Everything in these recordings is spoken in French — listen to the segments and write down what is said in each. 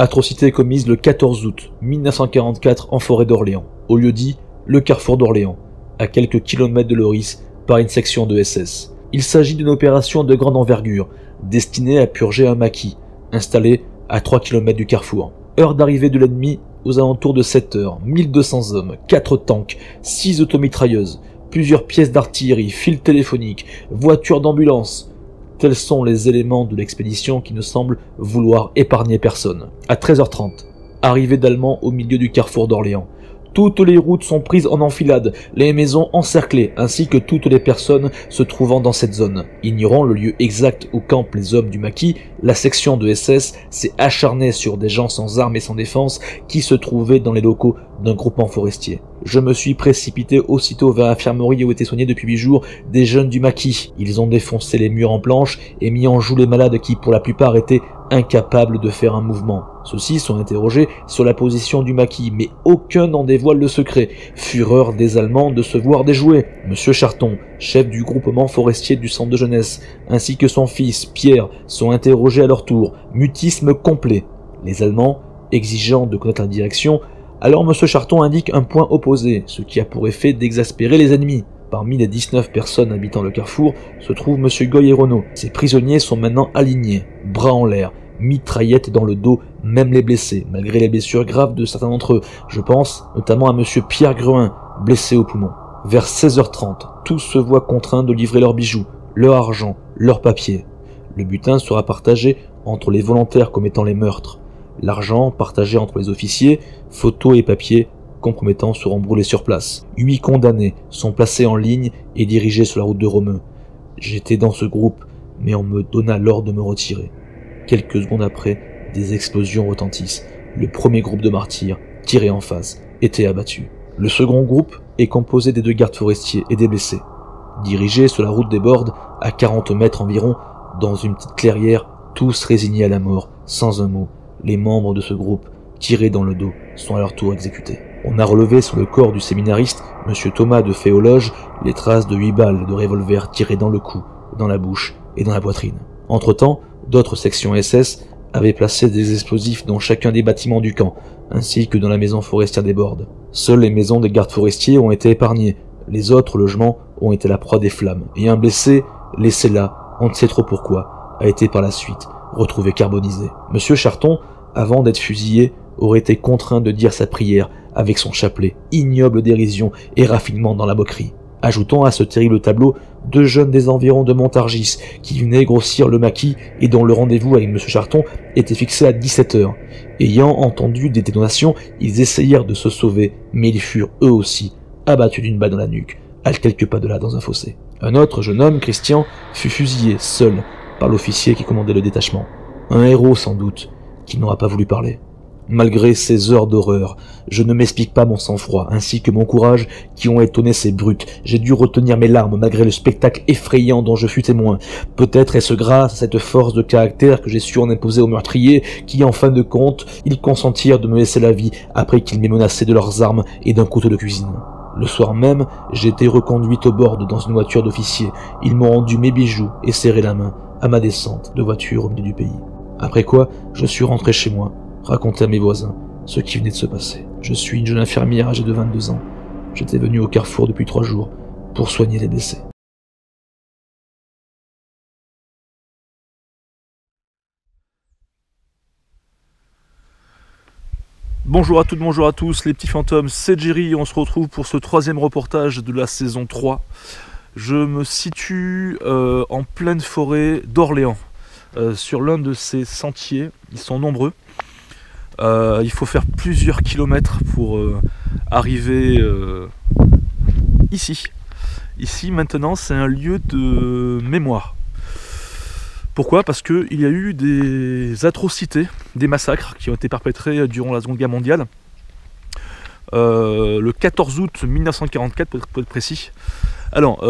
Atrocité commise le 14 août 1944 en forêt d'Orléans, au lieu dit le carrefour d'Orléans, à quelques kilomètres de Loris, par une section de SS. Il s'agit d'une opération de grande envergure, destinée à purger un maquis, installé à 3 km du carrefour. Heure d'arrivée de l'ennemi aux alentours de 7 heures, 1200 hommes, 4 tanks, 6 automitrailleuses, plusieurs pièces d'artillerie, fils téléphoniques, voitures d'ambulance. Tels sont les éléments de l'expédition qui ne semblent vouloir épargner personne. À 13h30, arrivée d'Allemands au milieu du carrefour d'Orléans. Toutes les routes sont prises en enfilade, les maisons encerclées, ainsi que toutes les personnes se trouvant dans cette zone. Ignorant le lieu exact où campent les hommes du maquis, la section de SS s'est acharnée sur des gens sans armes et sans défense qui se trouvaient dans les locaux d'un groupement forestier. Je me suis précipité aussitôt vers l'infirmerie où étaient soignés depuis 8 jours des jeunes du maquis. Ils ont défoncé les murs en planches et mis en joue les malades qui, pour la plupart, étaient incapables de faire un mouvement. Ceux-ci sont interrogés sur la position du maquis, mais aucun n'en dévoile le secret. Fureur des Allemands de se voir déjouer. Monsieur Charton, chef du groupement forestier du centre de jeunesse, ainsi que son fils, Pierre, sont interrogés à leur tour. Mutisme complet. Les Allemands, exigeant de connaître la direction, alors M. Charton indique un point opposé, ce qui a pour effet d'exaspérer les ennemis. Parmi les 19 personnes habitant le carrefour se trouve M. Goy et Renaud. Ces prisonniers sont maintenant alignés, bras en l'air, mitraillettes dans le dos, même les blessés, malgré les blessures graves de certains d'entre eux. Je pense notamment à M. Pierre Gruin, blessé au poumon. Vers 16h30, tous se voient contraints de livrer leurs bijoux, leur argent, leurs papiers. Le butin sera partagé entre les volontaires commettant les meurtres. L'argent partagé entre les officiers, photos et papiers compromettants seront brûlés sur place. 8 condamnés sont placés en ligne et dirigés sur la route de Romeu. J'étais dans ce groupe, mais on me donna l'ordre de me retirer. Quelques secondes après, des explosions retentissent. Le premier groupe de martyrs, tiré en face, était abattu. Le second groupe est composé des 2 gardes forestiers et des blessés. Dirigés sur la route des Bordes, à 40 mètres environ, dans une petite clairière, tous résignés à la mort, sans un mot. Les membres de ce groupe, tirés dans le dos, sont à leur tour exécutés. On a relevé sur le corps du séminariste, M. Thomas de Féologe, les traces de 8 balles de revolver tirées dans le cou, dans la bouche et dans la poitrine. Entre-temps, d'autres sections SS avaient placé des explosifs dans chacun des bâtiments du camp, ainsi que dans la maison forestière des Bordes. Seules les maisons des gardes forestiers ont été épargnées, les autres logements ont été la proie des flammes, et un blessé, laissé là, on ne sait trop pourquoi, a été par la suite retrouvé carbonisé. M. Charton, avant d'être fusillé, aurait été contraint de dire sa prière avec son chapelet, ignoble dérision et raffinement dans la moquerie. Ajoutons à ce terrible tableau 2 jeunes des environs de Montargis qui venaient grossir le maquis et dont le rendez-vous avec M. Charton était fixé à 17h. Ayant entendu des détonations, ils essayèrent de se sauver, mais ils furent eux aussi abattus d'une balle dans la nuque, à quelques pas de là dans un fossé. Un autre jeune homme, Christian, fut fusillé seul par l'officier qui commandait le détachement. Un héros sans doute, qui n'aura pas voulu parler. Malgré ces heures d'horreur, je ne m'explique pas mon sang-froid, ainsi que mon courage qui ont étonné ces brutes. J'ai dû retenir mes larmes malgré le spectacle effrayant dont je fus témoin. Peut-être est-ce grâce à cette force de caractère que j'ai su en imposer aux meurtriers, qui en fin de compte, ils consentirent de me laisser la vie après qu'ils m'aient menacé de leurs armes et d'un couteau de cuisine. Le soir même, j'ai été reconduite au bord dans une voiture d'officier. Ils m'ont rendu mes bijoux et serré la main à ma descente de voiture au milieu du pays. Après quoi, je suis rentré chez moi, raconter à mes voisins ce qui venait de se passer. Je suis une jeune infirmière âgée de 22 ans. J'étais venu au carrefour depuis 3 jours pour soigner les blessés. Bonjour à toutes, bonjour à tous, les petits fantômes, c'est Jerry, on se retrouve pour ce 3e reportage de la saison 3. Je me situe en pleine forêt d'Orléans, sur l'un de ces sentiers, ils sont nombreux. Il faut faire plusieurs kilomètres pour arriver ici. Ici maintenant c'est un lieu de mémoire. Pourquoi ? Parce qu'il y a eu des atrocités, des massacres qui ont été perpétrés durant la Seconde Guerre mondiale. Le 14 août 1944 pour être précis. Alors,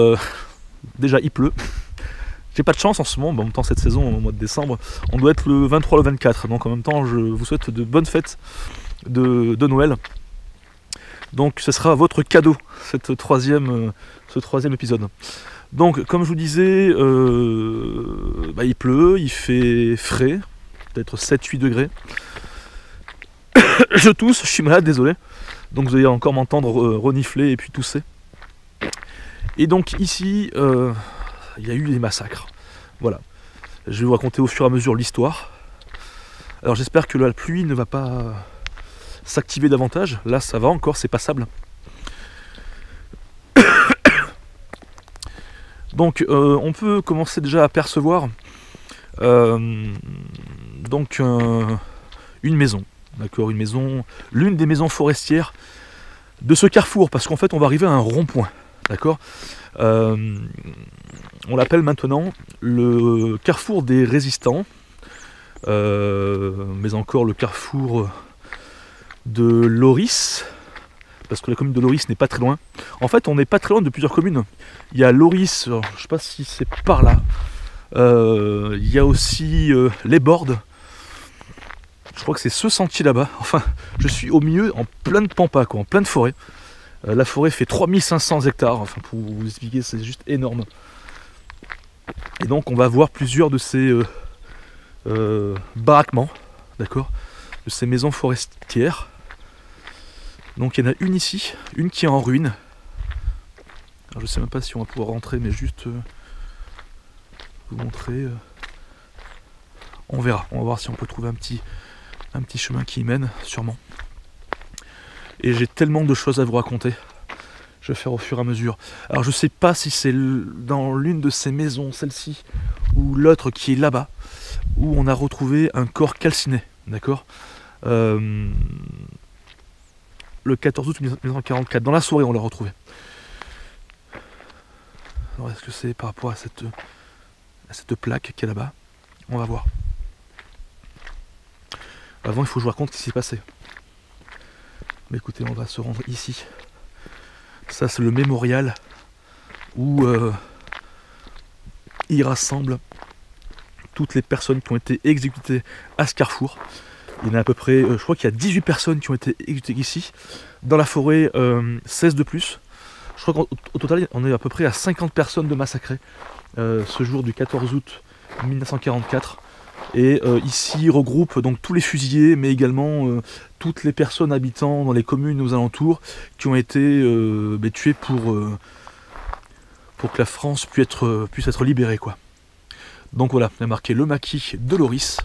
déjà il pleut. J'ai pas de chance en ce moment, en même temps cette saison, au mois de décembre, on doit être le 23, le 24. Donc en même temps, je vous souhaite de bonnes fêtes de Noël. Donc ce sera votre cadeau, ce troisième épisode. Donc comme je vous disais, il pleut, il fait frais, peut-être 7-8 degrés. Je tousse, je suis malade, désolé. Donc vous allez encore m'entendre renifler et puis tousser. Et donc ici, il y a eu des massacres. Voilà. Je vais vous raconter au fur et à mesure l'histoire. Alors j'espère que la pluie ne va pas s'activer davantage. Là ça va encore, c'est passable. Donc on peut commencer déjà à percevoir donc une maison. D'accord, une maison, l'une des maisons forestières de ce carrefour, parce qu'en fait on va arriver à un rond-point. D'accord, on l'appelle maintenant le carrefour des résistants, mais encore le carrefour de Loris, parce que la commune de Loris n'est pas très loin. En fait, on n'est pas très loin de plusieurs communes. Il y a Loris, je ne sais pas si c'est par là. Il y a aussi les Bordes. Je crois que c'est ce sentier là-bas. Enfin, je suis au milieu, en pleine pampa, quoi, en pleine forêt. La forêt fait 3500 hectares. Enfin, pour vous expliquer, c'est juste énorme. Et donc, on va voir plusieurs de ces baraquements, d'accord, de ces maisons forestières. Donc, il y en a une ici, une qui est en ruine. Alors, je sais même pas si on va pouvoir rentrer, mais juste vous montrer. On verra. On va voir si on peut trouver un petit chemin qui y mène, sûrement. Et j'ai tellement de choses à vous raconter. Je vais faire au fur et à mesure. Alors je sais pas si c'est dans l'une de ces maisons, celle-ci, ou l'autre qui est là-bas, où on a retrouvé un corps calciné. D'accord, le 14 août 1944. Dans la soirée, on l'a retrouvé. Alors est-ce que c'est par rapport à cette plaque qui est là-bas? On va voir. Avant, il faut que je vous raconte ce qui s'est passé. Mais écoutez, on va se rendre ici. Ça, c'est le mémorial où il rassemble toutes les personnes qui ont été exécutées à ce carrefour. Il y en a à peu près, je crois qu'il y a 18 personnes qui ont été exécutées ici. Dans la forêt, 16 de plus. Je crois qu'au total, on est à peu près à 50 personnes de massacrées ce jour du 14 août 1944. Et ici regroupe donc tous les fusillés, mais également toutes les personnes habitant dans les communes aux alentours qui ont été tuées pour que la France puisse être libérée, quoi. Donc voilà, il y a marqué le maquis de Loris,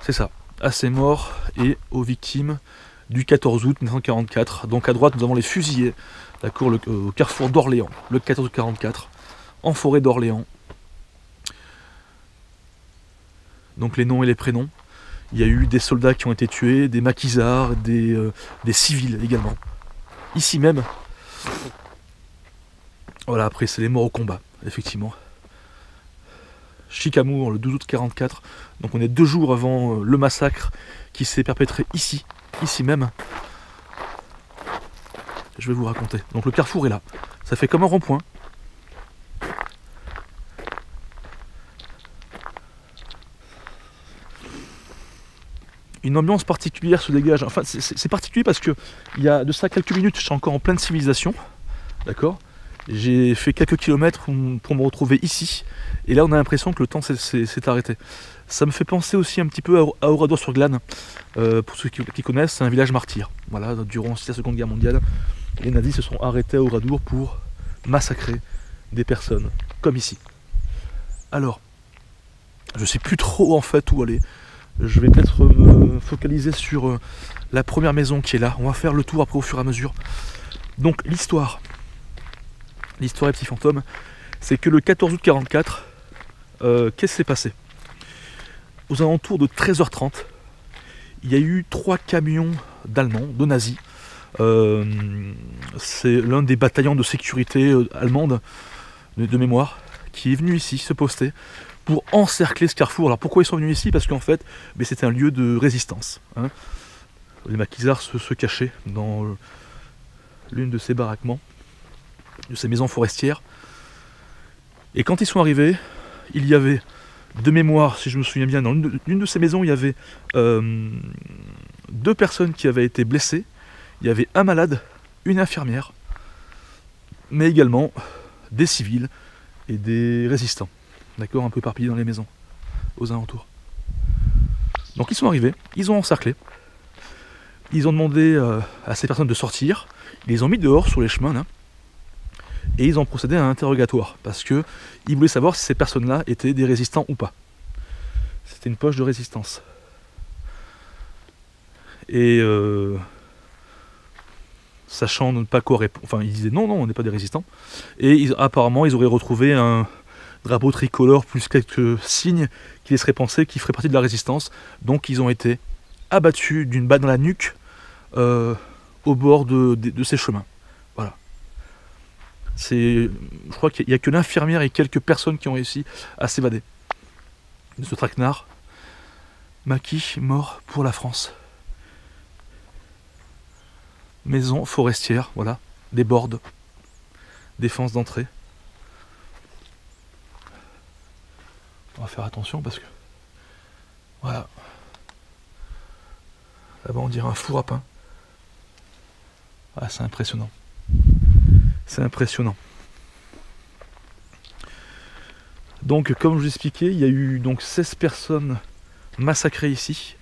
c'est ça, à ses morts et aux victimes du 14 août 1944. Donc à droite nous avons les fusillés, d'accord, au carrefour d'Orléans, le 14 août 1944, en forêt d'Orléans. Donc les noms et les prénoms. Il y a eu des soldats qui ont été tués, des maquisards, des civils également. Ici même. Voilà, après c'est les morts au combat, effectivement. Chicamour, le 12 août 1944. Donc on est 2 jours avant le massacre qui s'est perpétré ici même. Je vais vous raconter. Donc le carrefour est là. Ça fait comme un rond-point. Une ambiance particulière se dégage. Enfin, c'est particulier parce que il y a de ça quelques minutes, je suis encore en pleine civilisation. D'accord ? J'ai fait quelques kilomètres pour me retrouver ici. Et là, on a l'impression que le temps s'est arrêté. Ça me fait penser aussi un petit peu à Oradour-sur-Glane. Pour ceux qui connaissent, c'est un village martyr. Voilà, durant la Seconde Guerre mondiale, les nazis se sont arrêtés à Oradour pour massacrer des personnes, comme ici. Alors, je sais plus trop en fait où aller. Je vais peut-être me focaliser sur la première maison qui est là. On va faire le tour après au fur et à mesure. Donc l'histoire des petits fantômes, c'est que le 14 août 1944, qu'est-ce qui s'est passé? Aux alentours de 13h30, il y a eu 3 camions d'Allemands, de nazis. C'est l'un des bataillons de sécurité allemandes, de mémoire, qui est venu ici se poster pour encercler ce carrefour. Alors pourquoi ils sont venus ici? Parce qu'en fait, c'était un lieu de résistance. Hein. Les maquisards se cachaient dans l'une de ces baraquements, de ces maisons forestières. Et quand ils sont arrivés, il y avait, de mémoire, si je me souviens bien, dans l'une de ces maisons, il y avait 2 personnes qui avaient été blessées. Il y avait un malade, une infirmière, mais également des civils et des résistants. D'accord, un peu éparpillés dans les maisons, aux alentours. Donc ils sont arrivés, ils ont encerclé. Ils ont demandé à ces personnes de sortir, ils les ont mis dehors sur les chemins là, et ils ont procédé à un interrogatoire, parce que ils voulaient savoir si ces personnes-là étaient des résistants ou pas. C'était une poche de résistance. Et sachant ne pas quoi répondre, enfin ils disaient non, on n'est pas des résistants. Et apparemment ils auraient retrouvé un drapeau tricolore plus quelques signes qui laisseraient penser qu'ils feraient partie de la résistance. Donc ils ont été abattus d'une balle dans la nuque au bord de ces chemins. Voilà. Je crois qu'il n'y a que l'infirmière et quelques personnes qui ont réussi à s'évader de ce traquenard. Maquis mort pour la France. Maison forestière, voilà, des bordes, défense d'entrée. On va faire attention parce que voilà. Là-bas on dirait un four à pain. Ah, c'est impressionnant. C'est impressionnant. Donc comme je vous expliquais, il y a eu donc 16 personnes massacrées ici.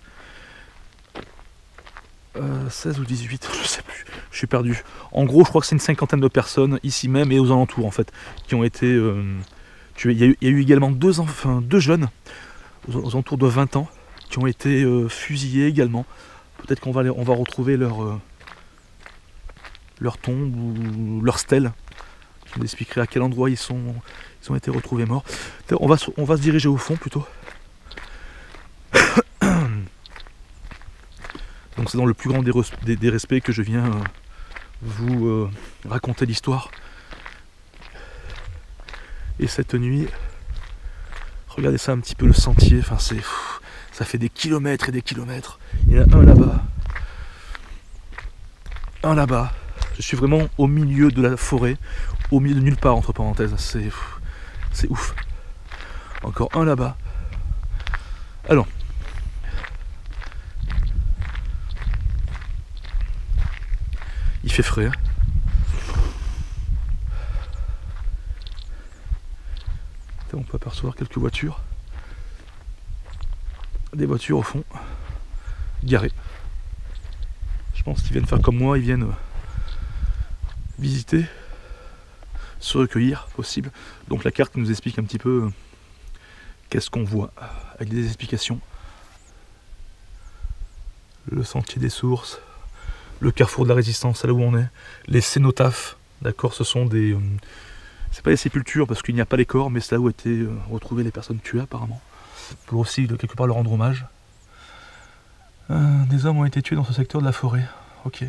16 ou 18, je sais plus, je suis perdu. En gros, je crois que c'est une cinquantaine de personnes ici même et aux alentours en fait qui ont été tuées. Il y a eu également deux jeunes aux alentours de 20 ans qui ont été fusillés également. Peut-être qu'on va retrouver leur tombe ou leur stèle. Je vous expliquerai à quel endroit ils ont été retrouvés morts. On va se diriger au fond plutôt. Donc c'est dans le plus grand des respects que je viens vous raconter l'histoire. Et cette nuit, regardez ça un petit peu le sentier, enfin ça fait des kilomètres et des kilomètres. Il y en a un là-bas, un là-bas. Je suis vraiment au milieu de la forêt, au milieu de nulle part entre parenthèses. C'est ouf. Encore un là-bas. Alors. Il fait frais. Hein. On peut apercevoir quelques voitures. Des voitures au fond, garées. Je pense qu'ils viennent faire comme moi, ils viennent visiter, se recueillir, possible. Donc la carte nous explique un petit peu qu'est-ce qu'on voit, avec des explications. Le sentier des sources, le carrefour de la résistance, là où on est, les cénotaphes, d'accord, ce sont des... c'est pas des sépultures parce qu'il n'y a pas les corps, mais c'est là où étaient retrouvées les personnes tuées apparemment, pour aussi de quelque part leur rendre hommage. Des hommes ont été tués dans ce secteur de la forêt, ok.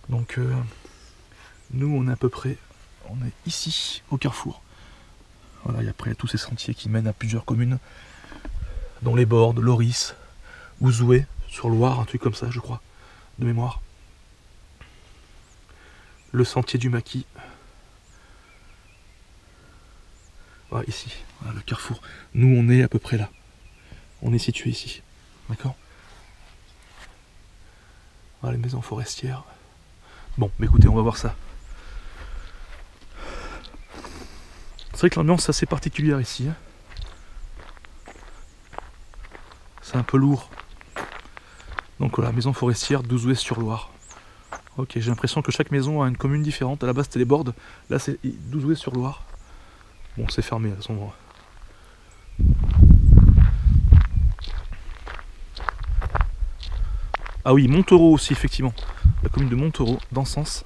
Donc nous on est à peu près, on est ici au carrefour. Voilà, et après il y a tous ces sentiers qui mènent à plusieurs communes, dont les Bordes, Loris, Ouzoué, sur Loire, un truc comme ça je crois, de mémoire. Le sentier du Maquis. Voilà, ici, voilà, le carrefour. Nous, on est à peu près là. On est situé ici. D'accord? Voilà les maisons forestières. Bon, mais écoutez, on va voir ça. C'est vrai que l'ambiance est assez particulière ici. Hein. C'est un peu lourd. Donc voilà, maison forestière d'Ouzoué-sur-Loire. Ok, j'ai l'impression que chaque maison a une commune différente. À la base c'était les Bordes, là c'est d'Ouzoué-sur-Loire. Bon, c'est fermé à son endroit. Ah oui, Montereau aussi, effectivement. La commune de Montereau, dans ce sens.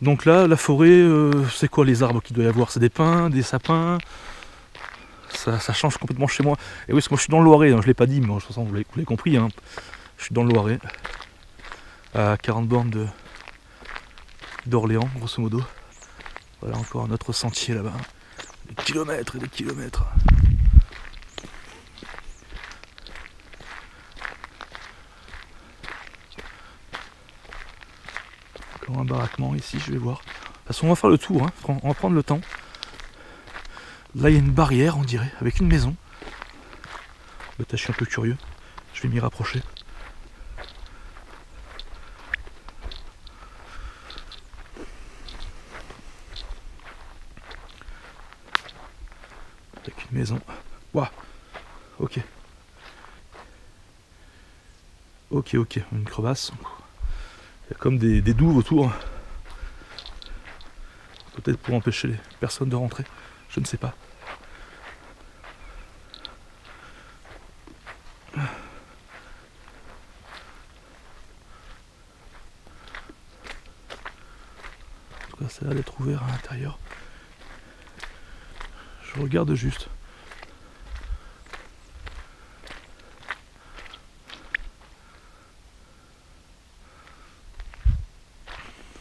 Donc là, la forêt, c'est quoi les arbres qu'il doit y avoir? C'est des pins, des sapins. Ça change complètement chez moi. Et oui, parce que moi je suis dans le Loiret, hein, je ne l'ai pas dit, mais de toute façon vous l'avez compris. Hein. Je suis dans le Loiret, à 40 bornes d'Orléans, grosso modo. Voilà encore un autre sentier là-bas. Des kilomètres et des kilomètres. Encore un baraquement ici, je vais voir. De toute façon, on va faire le tour, hein. On va prendre le temps. Là, il y a une barrière, on dirait, avec une maison. Bah, je suis un peu curieux. Je vais m'y rapprocher. Avec une maison. Waouh. Ok. Ok, ok. Une crevasse. Il y a comme des douves autour. Peut-être pour empêcher les personnes de rentrer. Je ne sais pas. En tout cas, ça a l'air d'être ouvert à l'intérieur. Je regarde juste.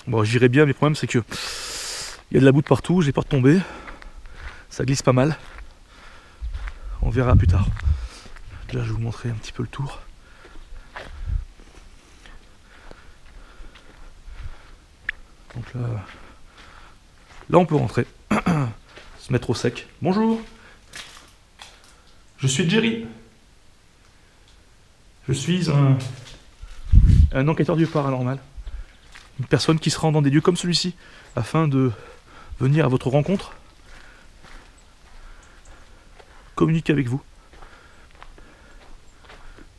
Bon, j'irai bien, mais le problème c'est que il y a de la boue de partout, j'ai peur de tomber. Ça glisse pas mal. On verra plus tard. Là, je vais vous montrer un petit peu le tour. Donc là on peut rentrer. Se mettre au sec. Bonjour. Je suis Jerry. Je suis un enquêteur du paranormal. Une personne qui se rend dans des lieux comme celui-ci afin de venir à votre rencontre, communiquer avec vous.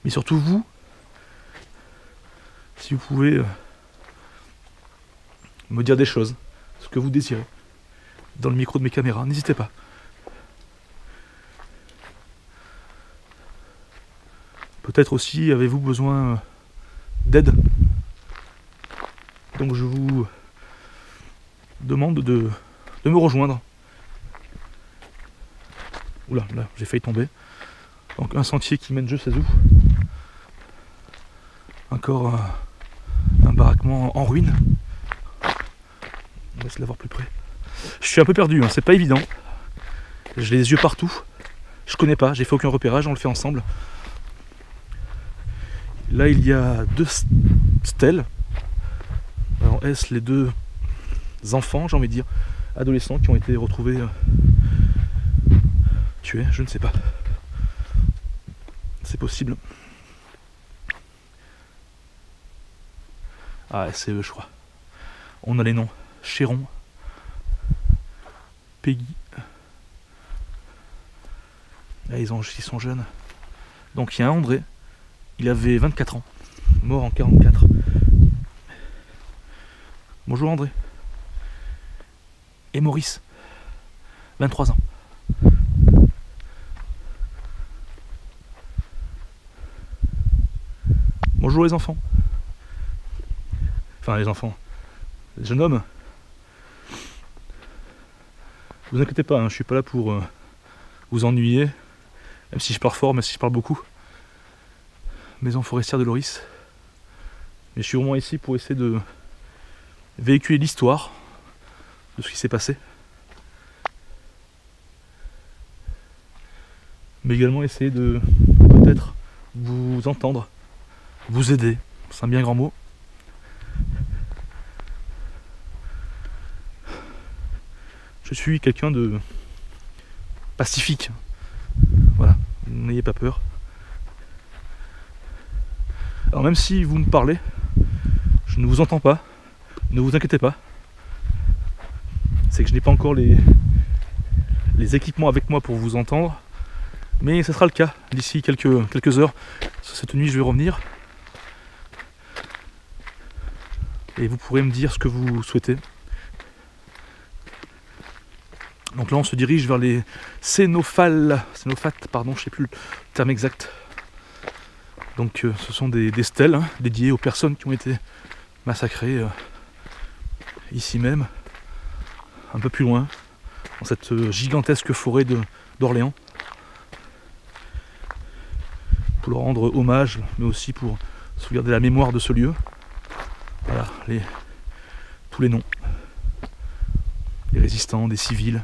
Mais surtout vous, si vous pouvez me dire des choses, ce que vous désirez, dans le micro de mes caméras, n'hésitez pas. Peut-être aussi avez-vous besoin d'aide. Donc je vous demande de me rejoindre. Oula, là j'ai failli tomber. Donc un sentier qui mène je sais où. Encore un baraquement en ruine. On va essayer de l'avoir plus près. Je suis un peu perdu, hein, c'est pas évident. J'ai les yeux partout. Je connais pas, j'ai fait aucun repérage, on le fait ensemble. Là il y a 2 stèles. Alors est-ce les 2 enfants, j'ai envie de dire, adolescents qui ont été retrouvés tués, je ne sais pas. C'est possible. Ah, c'est eux, je crois. On a les noms. Chéron, Peggy. Ah, ils sont jeunes. Donc il y a un André, il avait 24 ans, mort en 44. Bonjour André. Et Maurice, 23 ans. Bonjour les enfants. Enfin les enfants. Les jeunes hommes. Vous inquiétez pas, hein, je suis pas là pour vous ennuyer. Même si je parle fort, même si je parle beaucoup. Maison forestière de Loris. Mais je suis vraiment ici pour essayer de véhiculer l'histoire de ce qui s'est passé. Mais également essayer de peut-être vous entendre, vous aider. C'est un bien grand mot. Je suis quelqu'un de pacifique. Voilà, n'ayez pas peur. Alors même si vous me parlez, je ne vous entends pas. Ne vous inquiétez pas. C'est que je n'ai pas encore les équipements avec moi pour vous entendre. Mais ce sera le cas d'ici quelques heures. Cette nuit, je vais revenir. Et vous pourrez me dire ce que vous souhaitez. Donc là, on se dirige vers les cénophates, pardon, je ne sais plus le terme exact. Donc ce sont des stèles hein, dédiées aux personnes qui ont été massacrées ici même, un peu plus loin, dans cette gigantesque forêt d'Orléans. Pour leur rendre hommage, mais aussi pour sauvegarder la mémoire de ce lieu. Voilà, tous les noms. Des résistants, des civils,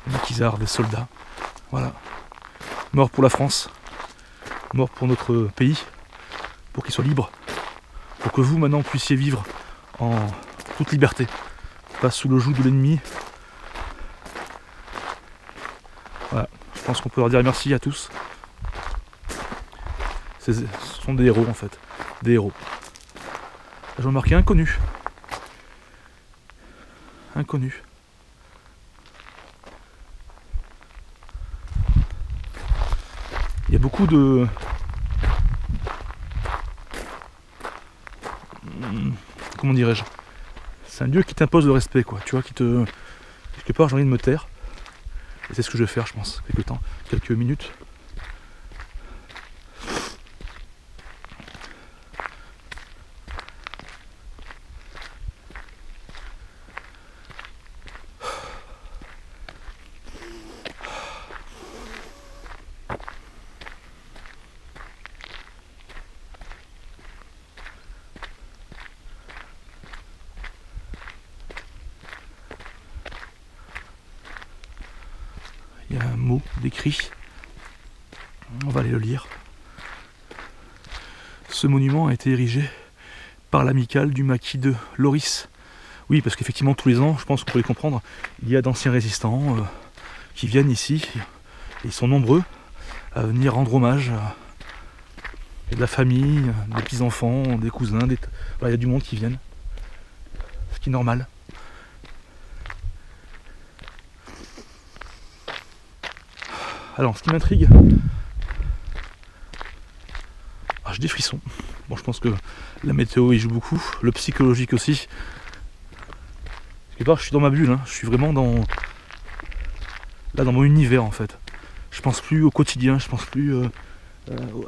des maquisards, des soldats. Voilà. Mort pour la France, mort pour notre pays, pour qu'il soit libre, pour que vous maintenant puissiez vivre en toute liberté, pas sous le joug de l'ennemi. Voilà, je pense qu'on peut leur dire merci à tous. Ce sont des héros en fait, des héros. J'ai remarqué inconnu. Inconnu. beaucoup de... Comment dirais-je? C'est un lieu qui t'impose le respect, quoi. Tu vois, qui te... Quelque part, j'ai envie de me taire. Et c'est ce que je vais faire, je pense, quelques temps, quelques minutes. Il y a un mot décrit. On va aller le lire. Ce monument a été érigé par l'amicale du maquis de Loris. Oui, parce qu'effectivement, tous les ans, je pense qu'on peut les comprendre, il y a d'anciens résistants qui viennent ici. Et ils sont nombreux à venir rendre hommage. Il y a de la famille, des petits-enfants, des cousins, voilà, il y a du monde qui viennent. Ce qui est normal. Alors, ce qui m'intrigue, j'ai des frissons. Bon, je pense que la météo y joue beaucoup, le psychologique aussi. Quelque part, je suis dans ma bulle, hein. Je suis vraiment dans mon univers en fait. Je pense plus au quotidien, je pense plus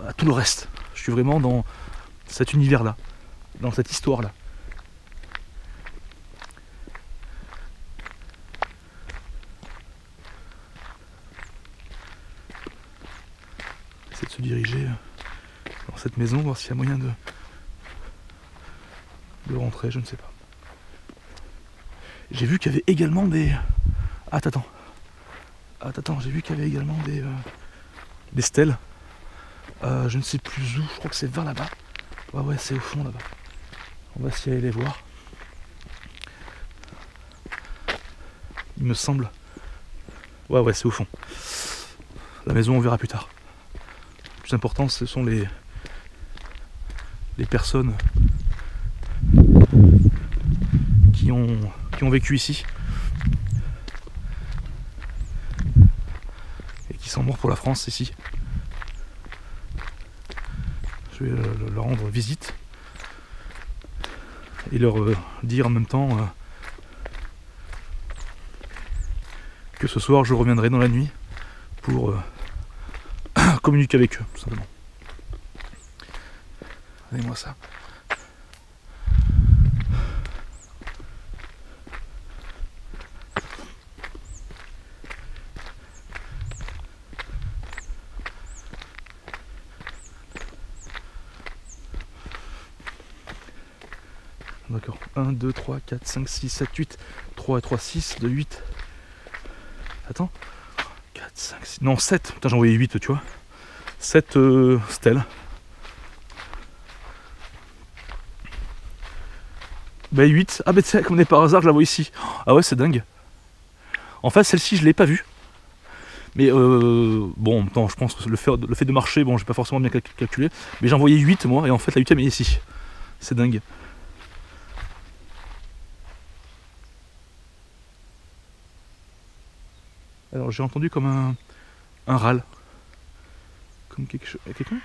à tout le reste. Je suis vraiment dans cet univers-là, dans cette histoire-là. Essayer de se diriger dans cette maison, voir s'il y a moyen de rentrer, je ne sais pas. J'ai vu qu'il y avait également des... Attends, j'ai vu qu'il y avait également des stèles. Je ne sais plus où, je crois que c'est vers là-bas. Ouais, c'est au fond là-bas. On va s'y aller les voir. Il me semble. Ouais, c'est au fond. La maison, on verra plus tard. Le plus important, ce sont les personnes qui ont vécu ici et qui sont morts pour la France ici. Je vais leur rendre visite et leur dire en même temps que ce soir je reviendrai dans la nuit pour communiquer avec eux, tout simplement. Regardez-moi ça. D'accord. 1, 2, 3, 4, 5, 6, 7, 8. 3 et 3, 6, 2, 8. Attends. 4, 5, 6. Non, 7. Putain, j'en voyais 8, tu vois. 7 stèles. Bah 8. Ah bah tu sais, comme on est par hasard, je la vois ici. Ah ouais, c'est dingue. En fait, celle-ci, je l'ai pas vue. Mais bon, non, je pense que le fait de marcher, bon, j'ai pas forcément bien calculé. Mais j'en voyais 8 moi, et en fait la 8ème est ici. C'est dingue. Alors j'ai entendu comme un râle. Comme quelque chose. Quelqu'un ?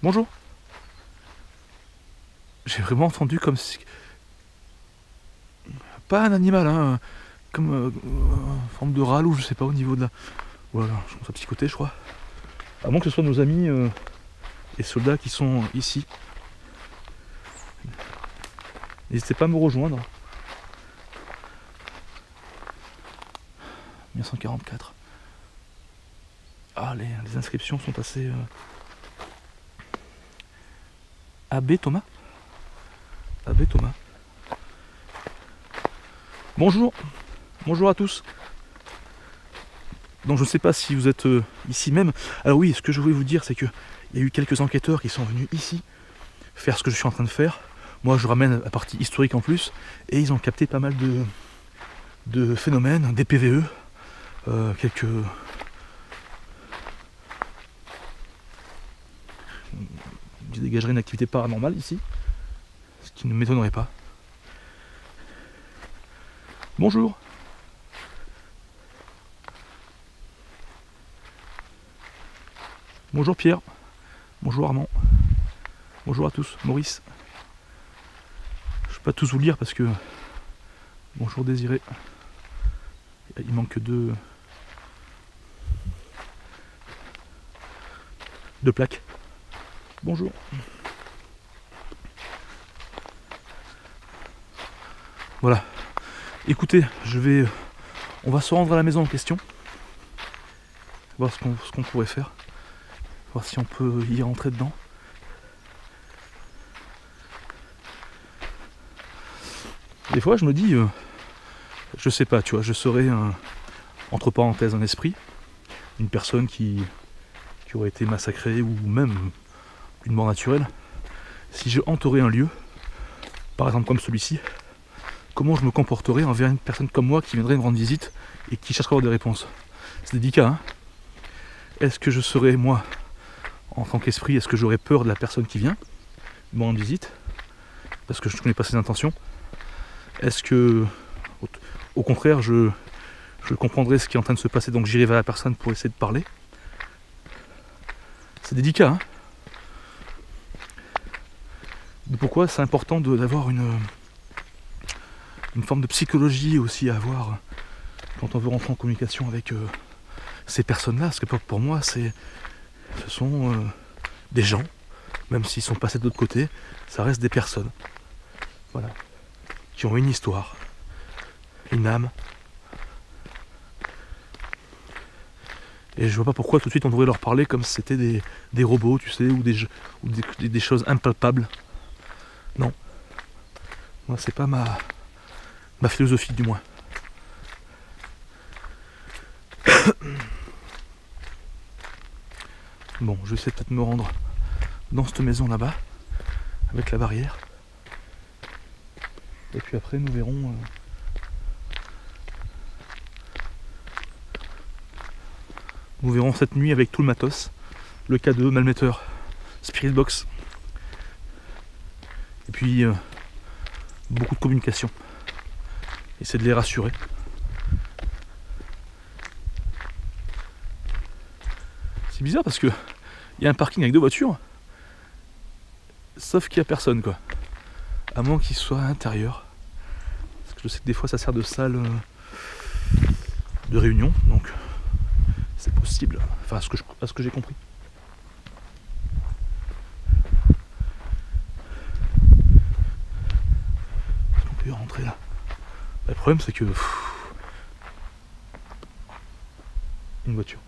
Bonjour. J'ai vraiment entendu comme si... Pas un animal, hein. Comme forme de râle ou je sais pas au niveau de la... Voilà, je pense à psychoter je crois. À moins que ce soit nos amis et soldats qui sont ici. N'hésitez pas à me rejoindre. 1944. Ah, les inscriptions sont assez... Abbé Thomas. Abbé Thomas. Bonjour. Bonjour à tous. Donc je ne sais pas si vous êtes ici même. Alors oui, ce que je voulais vous dire, c'est qu'il y a eu quelques enquêteurs qui sont venus ici faire ce que je suis en train de faire. Moi je ramène la partie historique en plus. Et ils ont capté pas mal de phénomènes, des PVE, quelques... Ils dégageraient une activité paranormale ici. Ce qui ne m'étonnerait pas. Bonjour. Bonjour Pierre. Bonjour Armand. Bonjour à tous. Maurice. Je ne vais pas tous vous lire parce que... Bonjour Désiré. Il manque que deux plaques. Bonjour. Voilà. Écoutez, on va se rendre à la maison en question. Voir ce qu'on pourrait faire. Voir si on peut y rentrer dedans. Des fois je me dis, je sais pas, tu vois, je serais entre parenthèses un esprit, une personne qui aurait été massacrée ou même une mort naturelle. Si je hanterais un lieu, par exemple comme celui-ci, comment je me comporterais envers une personne comme moi qui viendrait me rendre visite et qui chercherait à avoir des réponses. C'est délicat, hein. Est-ce que je serais, moi, en tant qu'esprit, est-ce que j'aurais peur de la personne qui vient me rendre visite parce que je ne connais pas ses intentions? Est-ce que, au contraire, je comprendrais ce qui est en train de se passer, donc j'irai vers la personne pour essayer de parler? C'est délicat, hein. Pourquoi c'est important d'avoir une forme de psychologie aussi à avoir quand on veut rentrer en communication avec ces personnes-là, parce que pour moi, ce sont des gens, même s'ils sont passés de l'autre côté, ça reste des personnes. Voilà. Qui ont une histoire, une âme. Et je vois pas pourquoi tout de suite on devrait leur parler comme si c'était des robots, tu sais, ou des choses impalpables. Non. Moi, c'est pas ma philosophie, du moins. Bon, je vais essayer peut-être de me rendre dans cette maison là-bas, avec la barrière. Et puis après, nous verrons... Nous verrons cette nuit avec tout le matos, le K2, Malmetteur, Spirit Box, et puis beaucoup de communication. Essayer de les rassurer. C'est bizarre parce que il y a un parking avec 2 voitures, sauf qu'il n'y a personne, quoi. À moins qu'il soit à l'intérieur. Parce que je sais que des fois ça sert de salle de réunion, donc c'est possible. Enfin, à ce que j'ai compris. Est-ce qu'on peut y rentrer là? Le problème c'est que... Une voiture.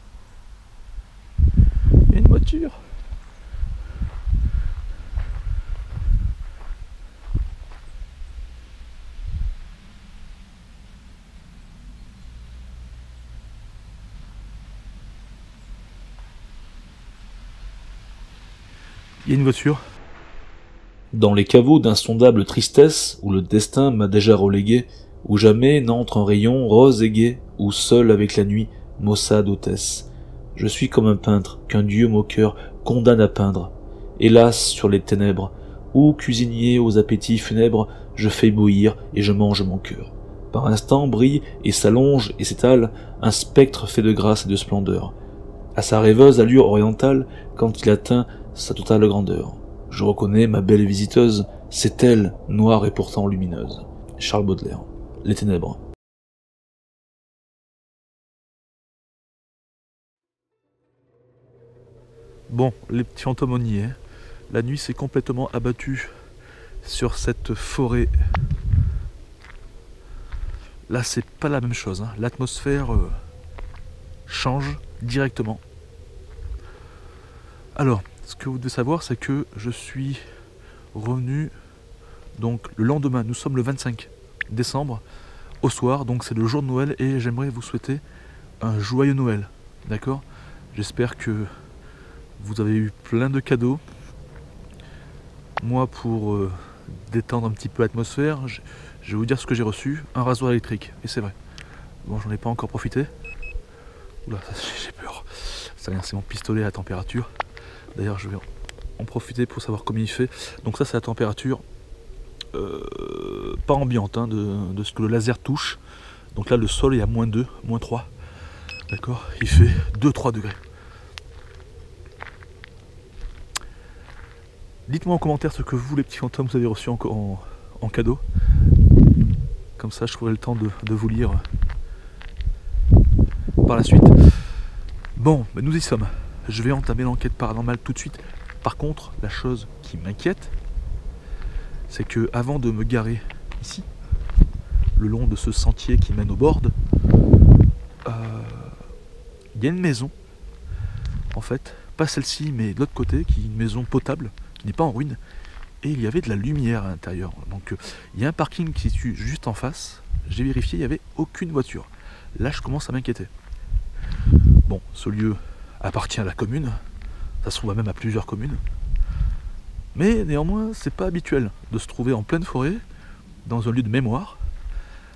Il y a une voiture. Il y a une voiture. Dans les caveaux d'insondable tristesse, où le destin m'a déjà relégué, où jamais n'entre un rayon rose et gai, où seul avec la nuit, maussade hôtesse. Je suis comme un peintre qu'un dieu moqueur condamne à peindre. Hélas sur les ténèbres, où cuisinier aux appétits funèbres, je fais bouillir et je mange mon cœur. Par instant brille et s'allonge et s'étale un spectre fait de grâce et de splendeur. À sa rêveuse allure orientale, quand il atteint sa totale grandeur. Je reconnais ma belle visiteuse, c'est elle, noire et pourtant lumineuse. Charles Baudelaire. Les ténèbres. Bon, les petits fantômes, on y est. La nuit s'est complètement abattue sur cette forêt. Là, c'est pas la même chose, hein. L'atmosphère change directement. Alors, ce que vous devez savoir, c'est que je suis revenu donc le lendemain. Nous sommes le 25 décembre au soir, donc c'est le jour de Noël et j'aimerais vous souhaiter un joyeux Noël. D'accord? J'espère que vous avez eu plein de cadeaux. Moi, pour détendre un petit peu l'atmosphère, je vais vous dire ce que j'ai reçu. Un rasoir électrique, et c'est vrai. Bon, j'en ai pas encore profité. Oula, j'ai peur. C'est rien, c'est mon pistolet à température. D'ailleurs, je vais en profiter pour savoir combien il fait. Donc ça, c'est la température pas ambiante, hein, de ce que le laser touche. Donc là, le sol est à -2, -3. D'accord? Il fait 2-3 degrés. Dites-moi en commentaire ce que vous, les petits fantômes, vous avez reçu encore en cadeau. Comme ça, je trouverai le temps de vous lire par la suite. Bon, ben nous y sommes. Je vais entamer l'enquête paranormale tout de suite. Par contre, la chose qui m'inquiète, c'est que avant de me garer ici, le long de ce sentier qui mène au bord, il y a une maison, en fait, pas celle-ci, mais de l'autre côté, qui est une maison potable, qui n'est pas en ruine, et il y avait de la lumière à l'intérieur. Donc il y a un parking qui se situe juste en face. J'ai vérifié, il n'y avait aucune voiture. Là, je commence à m'inquiéter. Bon, ce lieu appartient à la commune, ça se trouve même à plusieurs communes. Mais néanmoins, c'est pas habituel de se trouver en pleine forêt, dans un lieu de mémoire,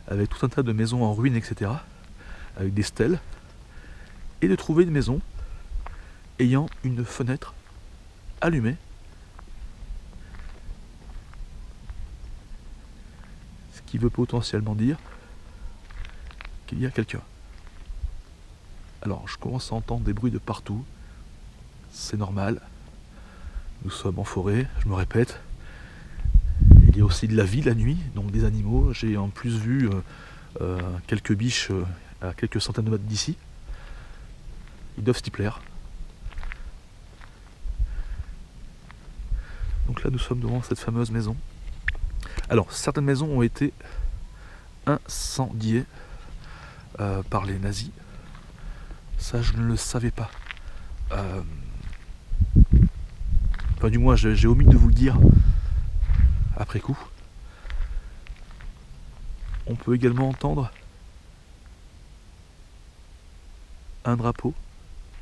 avec tout un tas de maisons en ruine, etc., avec des stèles, et de trouver une maison ayant une fenêtre allumée, ce qui veut potentiellement dire qu'il y a quelqu'un. Alors, je commence à entendre des bruits de partout, c'est normal, nous sommes en forêt, je me répète. Il y a aussi de la vie la nuit, donc des animaux. J'ai en plus vu quelques biches à quelques centaines de mètres d'ici. Ils doivent s'y plaire. Donc là, nous sommes devant cette fameuse maison. Alors, certaines maisons ont été incendiées par les nazis. Ça, je ne le savais pas. Enfin, du moins, j'ai omis de vous le dire après coup. On peut également entendre un drapeau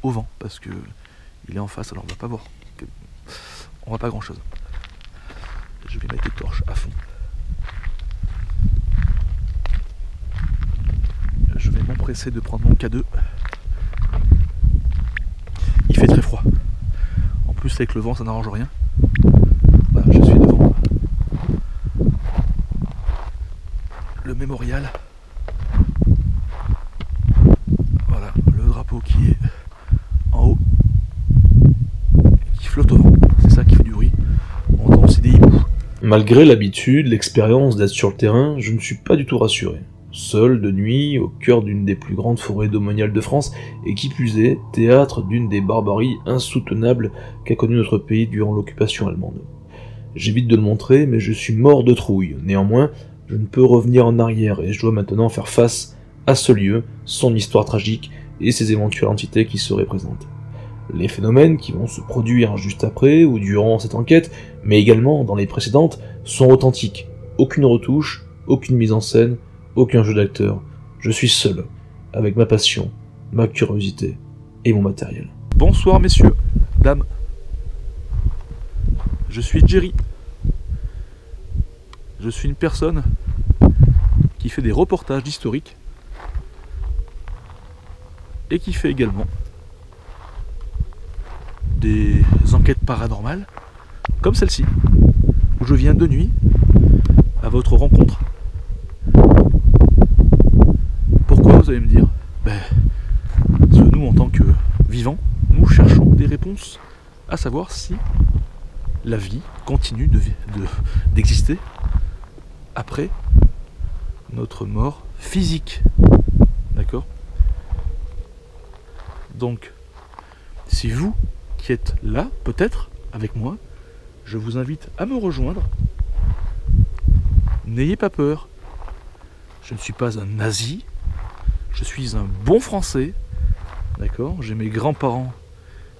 au vent, parce que il est en face, alors on va pas voir. On voit pas grand chose. Je vais mettre les torches à fond. Je vais m'empresser de prendre mon K2. Il fait très froid. En plus, avec le vent, ça n'arrange rien. Voilà, je suis devant le mémorial. Voilà, le drapeau qui est en haut, qui flotte au vent. C'est ça qui fait du bruit. On entend aussi des hiboux. Malgré l'habitude, l'expérience d'être sur le terrain, je ne suis pas du tout rassuré. Seul, de nuit, au cœur d'une des plus grandes forêts domaniales de France, et qui plus est, théâtre d'une des barbaries insoutenables qu'a connu notre pays durant l'occupation allemande. J'évite de le montrer, mais je suis mort de trouille. Néanmoins, je ne peux revenir en arrière, et je dois maintenant faire face à ce lieu, son histoire tragique, et ses éventuelles entités qui seraient présentes. Les phénomènes qui vont se produire juste après ou durant cette enquête, mais également dans les précédentes, sont authentiques. Aucune retouche, aucune mise en scène, aucun jeu d'acteur. Je suis seul, avec ma passion, ma curiosité et mon matériel. Bonsoir messieurs, dames. Je suis Jerry. Je suis une personne qui fait des reportages d'historique et qui fait également des enquêtes paranormales comme celle-ci, où je viens de nuit à votre rencontre. Pourquoi, vous allez me dire? Parce que nous, en tant que vivants, nous cherchons des réponses à savoir si la vie continue d'exister après notre mort physique. D'accord? Donc, si vous qui êtes là, peut-être, avec moi, je vous invite à me rejoindre. N'ayez pas peur. Je ne suis pas un nazi. Je suis un bon Français. D'accord? J'ai mes grands-parents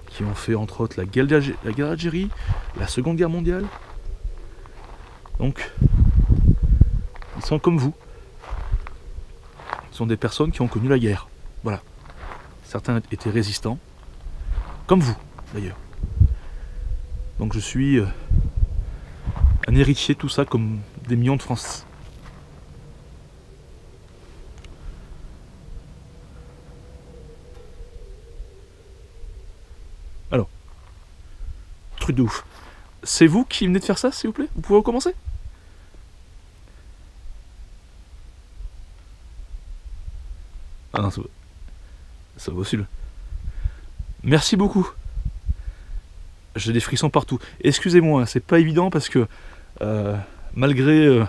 qui ont fait entre autres la guerre d'Algérie, la Seconde Guerre mondiale. Donc, ils sont comme vous. Ils sont des personnes qui ont connu la guerre. Voilà. Certains étaient résistants, comme vous d'ailleurs. Donc je suis un héritier de tout ça, comme des millions de Français. Alors, truc de ouf. C'est vous qui venez de faire ça, s'il vous plaît? Vous pouvez recommencer? Ah non, c'est pas possible. Merci beaucoup. J'ai des frissons partout. Excusez-moi, c'est pas évident parce que malgré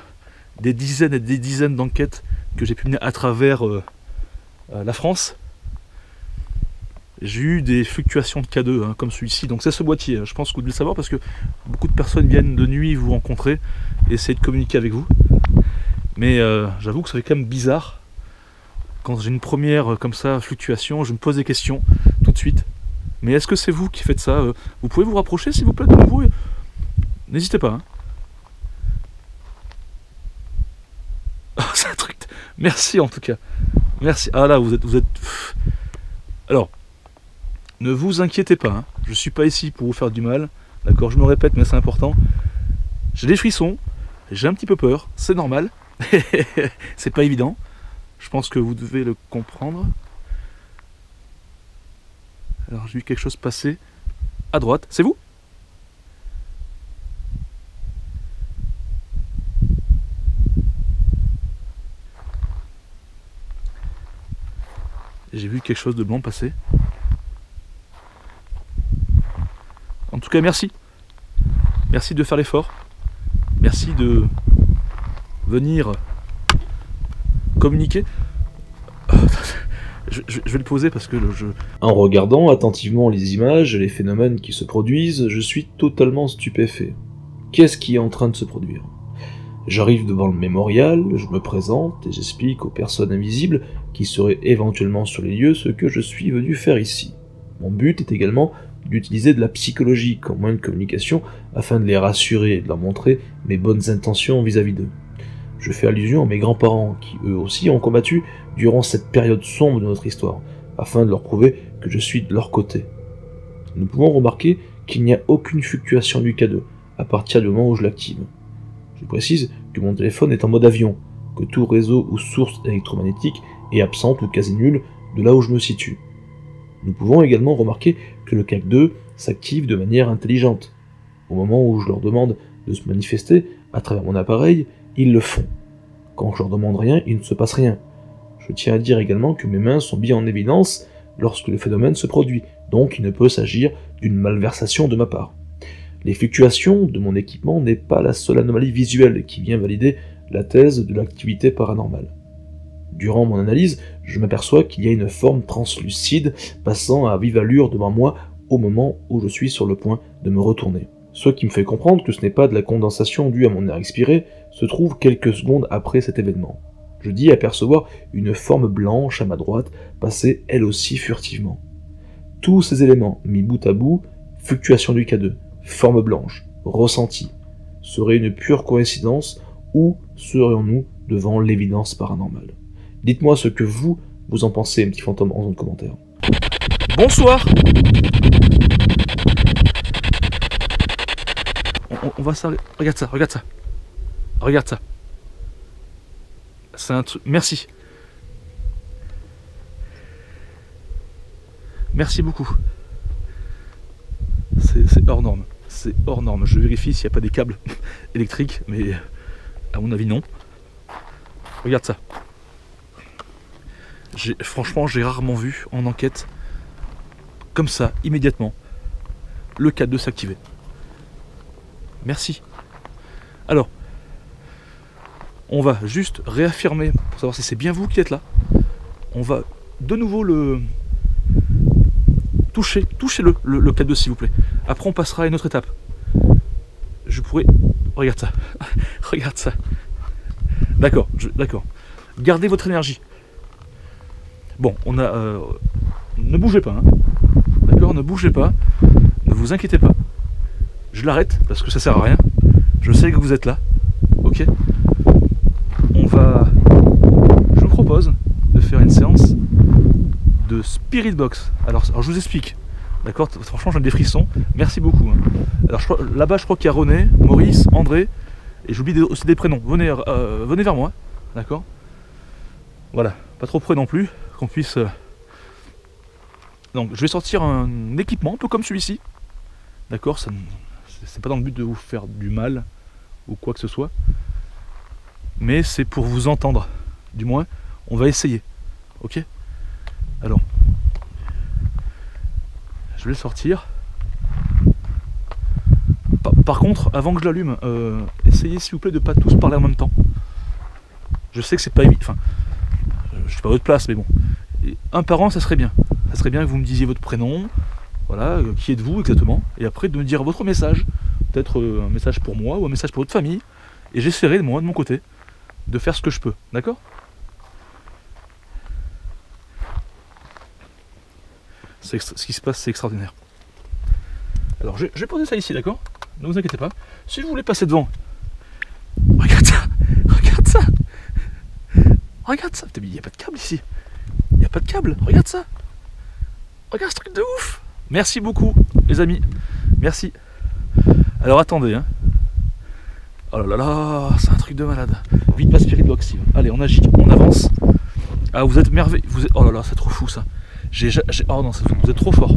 des dizaines et des dizaines d'enquêtes que j'ai pu mener à travers la France, j'ai eu des fluctuations de K2 hein, comme celui-ci. Donc c'est ce boîtier, je pense que vous devez le savoir parce que beaucoup de personnes viennent de nuit vous rencontrer et essayer de communiquer avec vous. Mais j'avoue que ça fait quand même bizarre. Quand j'ai une première comme ça fluctuation, je me pose des questions tout de suite. Mais est-ce que c'est vous qui faites ça? Vous pouvez vous rapprocher s'il vous plaît de nouveau? N'hésitez pas. Hein. Oh, c'est un truc. Merci en tout cas. Merci. Ah là, vous êtes. Alors, ne vous inquiétez pas. Hein. Je suis pas ici pour vous faire du mal. D'accord, je me répète, mais c'est important. J'ai des frissons. J'ai un petit peu peur. C'est normal. C'est pas évident. Je pense que vous devez le comprendre. Alors j'ai vu quelque chose passer à droite. C'est vous? J'ai vu quelque chose de blanc passer. En tout cas, merci. Merci de faire l'effort. Merci de venir communiquer. Je vais le poser parce que En regardant attentivement les images et les phénomènes qui se produisent, je suis totalement stupéfait. Qu'est-ce qui est en train de se produire? J'arrive devant le mémorial, je me présente et j'explique aux personnes invisibles qui seraient éventuellement sur les lieux ce que je suis venu faire ici. Mon but est également d'utiliser de la psychologie comme moyen de communication afin de les rassurer et de leur montrer mes bonnes intentions vis-à-vis d'eux. Je fais allusion à mes grands-parents qui eux aussi ont combattu durant cette période sombre de notre histoire, afin de leur prouver que je suis de leur côté. Nous pouvons remarquer qu'il n'y a aucune fluctuation du K2 à partir du moment où je l'active. Je précise que mon téléphone est en mode avion, que tout réseau ou source électromagnétique est absente ou quasi nulle de là où je me situe. Nous pouvons également remarquer que le K2 s'active de manière intelligente. Au moment où je leur demande de se manifester à travers mon appareil, ils le font. Quand je leur demande rien, il ne se passe rien. Je tiens à dire également que mes mains sont bien en évidence lorsque le phénomène se produit, donc il ne peut s'agir d'une malversation de ma part. Les fluctuations de mon équipement n'est pas la seule anomalie visuelle qui vient valider la thèse de l'activité paranormale. Durant mon analyse, je m'aperçois qu'il y a une forme translucide passant à vive allure devant moi au moment où je suis sur le point de me retourner. Ce qui me fait comprendre que ce n'est pas de la condensation due à mon air expiré, se trouve quelques secondes après cet événement. Je dis apercevoir une forme blanche à ma droite passer elle aussi furtivement. Tous ces éléments mis bout à bout, fluctuation du K2, forme blanche, ressenti, seraient une pure coïncidence ou serions-nous devant l'évidence paranormale? Dites-moi ce que vous en pensez, un petit fantôme, en zone de commentaire. Bonsoir. On va s'arrêter. Regarde ça, regarde ça. Regarde ça. C'est un truc. Merci. Merci beaucoup. C'est hors norme. C'est hors norme. Je vérifie s'il n'y a pas des câbles électriques, mais à mon avis non. Regarde ça. Franchement, j'ai rarement vu en enquête, comme ça, immédiatement, le K2 s'activer. Merci. Alors, on va juste réaffirmer, pour savoir si c'est bien vous qui êtes là. On va de nouveau le toucher. Touchez-le, le K2 s'il vous plaît. Après, on passera à une autre étape. Je pourrais... Regarde ça. Regarde ça. D'accord, d'accord. Gardez votre énergie. Bon, on a... ne bougez pas, hein. D'accord, ne bougez pas. Ne vous inquiétez pas. Je l'arrête, parce que ça sert à rien. Je sais que vous êtes là. Ok. On va... Je vous propose de faire une séance de Spirit Box. Alors je vous explique. D'accord, franchement, j'ai des frissons. Merci beaucoup. Hein. Alors là-bas, je crois qu'il y a René, Maurice, André. Et j'oublie aussi des prénoms. Venez vers moi. D'accord. Voilà. Pas trop près non plus. Qu'on puisse... Donc je vais sortir un équipement un peu comme celui-ci. D'accord, c'est pas dans le but de vous faire du mal ou quoi que ce soit. Mais c'est pour vous entendre. Du moins, on va essayer. Ok? Alors, je vais le sortir. Par contre, avant que je l'allume, essayez s'il vous plaît de pas tous parler en même temps. Je sais que c'est pas évident. Enfin, je suis pas à votre place, mais bon. Et un par un, ça serait bien. Ça serait bien que vous me disiez votre prénom, voilà, qui êtes-vous exactement, et après de me dire votre message, peut-être un message pour moi ou un message pour votre famille, et j'essaierai moi de mon côté de faire ce que je peux, d'accord? Ce qui se passe, c'est extraordinaire. Alors, je vais poser ça ici, d'accord? Ne vous inquiétez pas. Si vous voulez passer devant, regarde ça, regarde ça, regarde ça. Putain, mais il n'y a pas de câble ici. Il n'y a pas de câble, regarde ça. Regarde ce truc de ouf. Merci beaucoup, les amis. Merci. Alors, attendez, hein. Oh là là là, c'est un truc de malade. Vite, ma spirit box. Allez, on agit, on avance. Ah, vous êtes merveilleux. Oh là là, c'est trop fou ça. Oh non, vous êtes trop fort.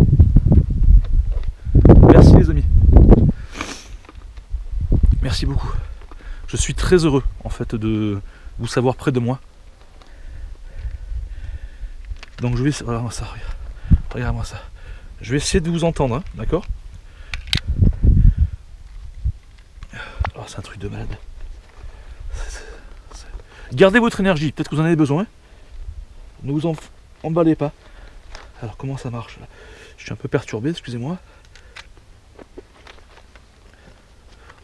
Merci les amis. Merci beaucoup. Je suis très heureux en fait de vous savoir près de moi. Donc je vais... Regarde-moi ça, regarde-moi ça. Je vais essayer de vous entendre, hein, d'accord? Oh, c'est un truc de malade. Gardez votre énergie, peut-être que vous en avez besoin. Ne vous emballez pas. Alors comment ça marche là? Je suis un peu perturbé, excusez-moi.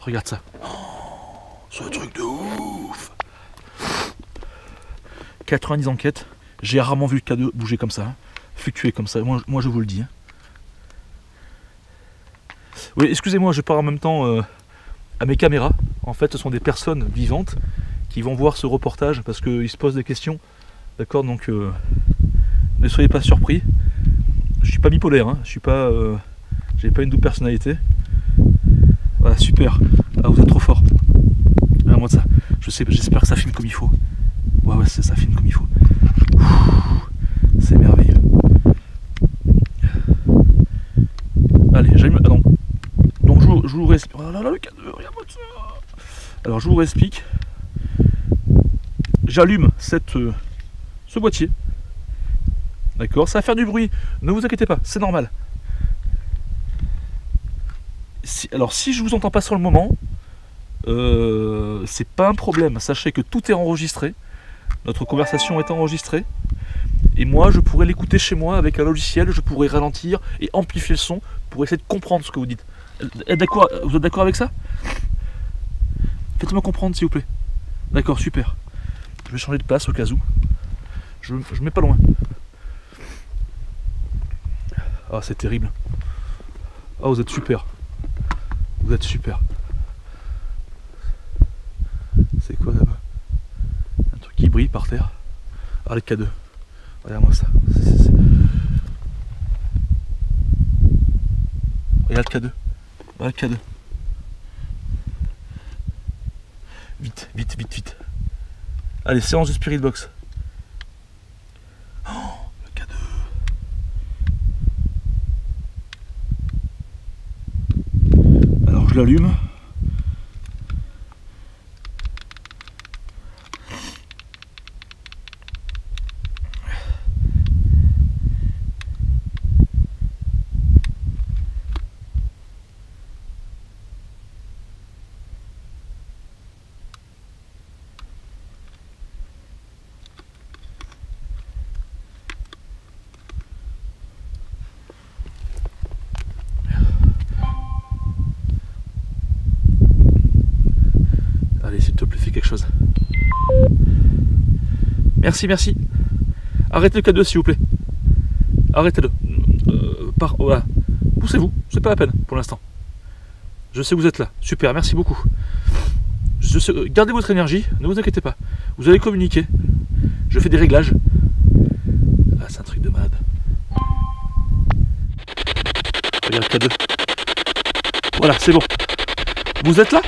Regarde ça. Oh, c'est un truc de ouf. 90 enquêtes. J'ai rarement vu le K2 bouger comme ça, hein, fluctuer comme ça. Moi je vous le dis. Hein. Oui, excusez-moi, je parle en même temps à mes caméras. En fait, ce sont des personnes vivantes qui vont voir ce reportage parce qu'ils se posent des questions. D'accord, donc ne soyez pas surpris. Je suis pas bipolaire, hein. Je suis pas, j'ai pas une double personnalité. Voilà, super. Ah, vous êtes trop fort. Regarde-moi de ça. J'espère que ça filme comme il faut. Ouais, ça filme comme il faut. C'est merveilleux. Allez, j'allume. Ah non. Donc je vous réexplique. Oh là là, le K2, regarde-moi ça. Alors je vous réexplique. J'allume ce boîtier. D'accord, ça va faire du bruit. Ne vous inquiétez pas, c'est normal. Alors si je vous entends pas sur le moment, c'est pas un problème. Sachez que tout est enregistré. Notre conversation est enregistrée. Et moi, je pourrais l'écouter chez moi avec un logiciel. Je pourrais ralentir et amplifier le son pour essayer de comprendre ce que vous dites. Vous êtes d'accord avec ça? Faites-moi comprendre, s'il vous plaît. D'accord, super. Je vais changer de place au cas où. Je mets pas loin. Ah, c'est terrible. Ah, vous êtes super. Vous êtes super. C'est quoi là-bas? Un truc qui brille par terre. Ah, le K2. Regarde-moi ça. Regarde le K2. Regarde le K2. Vite, vite, vite, vite. Allez, séance de Spirit Box. Oh, le K2. Alors, je l'allume. Allez, s'il te plaît, fais quelque chose. Merci, merci. Arrêtez le K2, s'il vous plaît. Arrêtez-le. Voilà. Poussez-vous, c'est pas la peine pour l'instant. Je sais que vous êtes là. Super, merci beaucoup. Gardez votre énergie, ne vous inquiétez pas. Vous allez communiquer. Je fais des réglages. Ah, c'est un truc de malade. Regarde le K2. Voilà, c'est bon. Vous êtes là?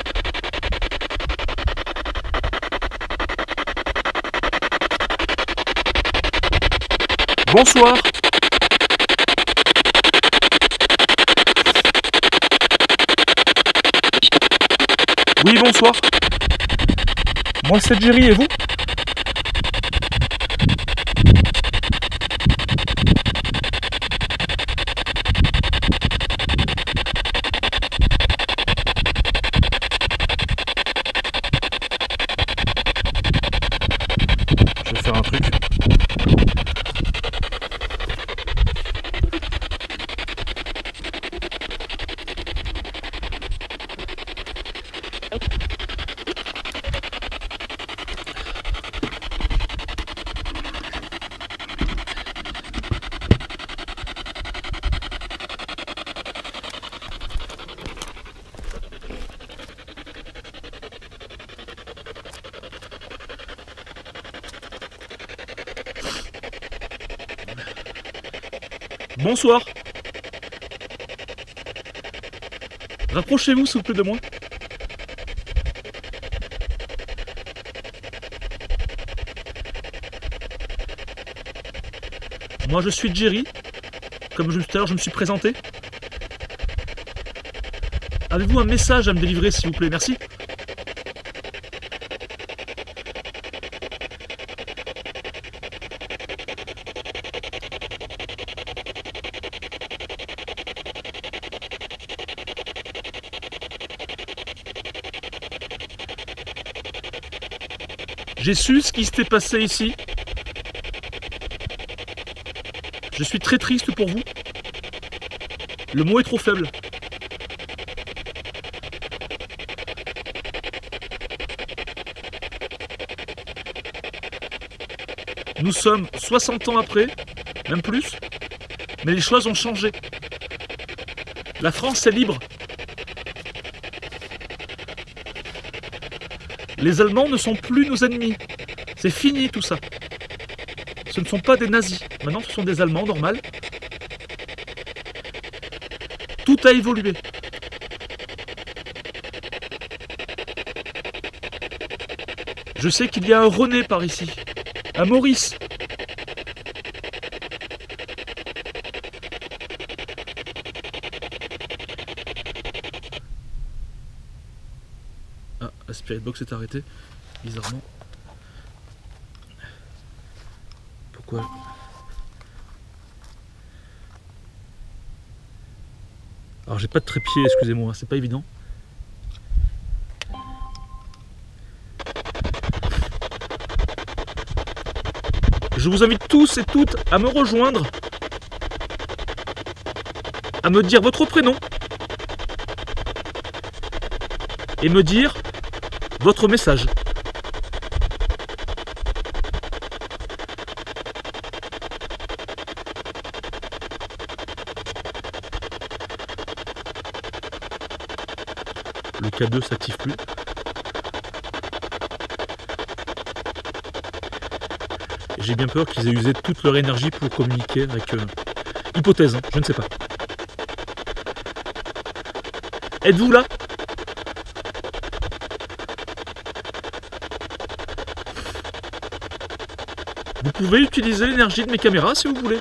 Bonsoir. Oui, bonsoir. Moi, c'est Jerry, et vous? Bonsoir. Rapprochez-vous s'il vous plaît de moi. Moi je suis Jerry. Comme tout à l'heure je me suis présenté. Avez-vous un message à me délivrer s'il vous plaît? Merci. J'ai su ce qui s'était passé ici. Je suis très triste pour vous. Le mot est trop faible. Nous sommes 60 ans après, même plus, mais les choses ont changé. La France est libre. Les Allemands ne sont plus nos ennemis. C'est fini tout ça. Ce ne sont pas des nazis. Maintenant, ce sont des Allemands, normal. Tout a évolué. Je sais qu'il y a un René par ici. Un Maurice. Ah, la Spirit Box est arrêtée. Bizarrement. Pourquoi? Alors j'ai pas de trépied, excusez-moi, c'est pas évident. Je vous invite tous et toutes à me rejoindre, à me dire votre prénom et me dire votre message. Le K2 s'active plus. J'ai bien peur qu'ils aient usé toute leur énergie pour communiquer avec... hypothèse, hein, je ne sais pas. Êtes-vous là? Vous pouvez utiliser l'énergie de mes caméras si vous voulez.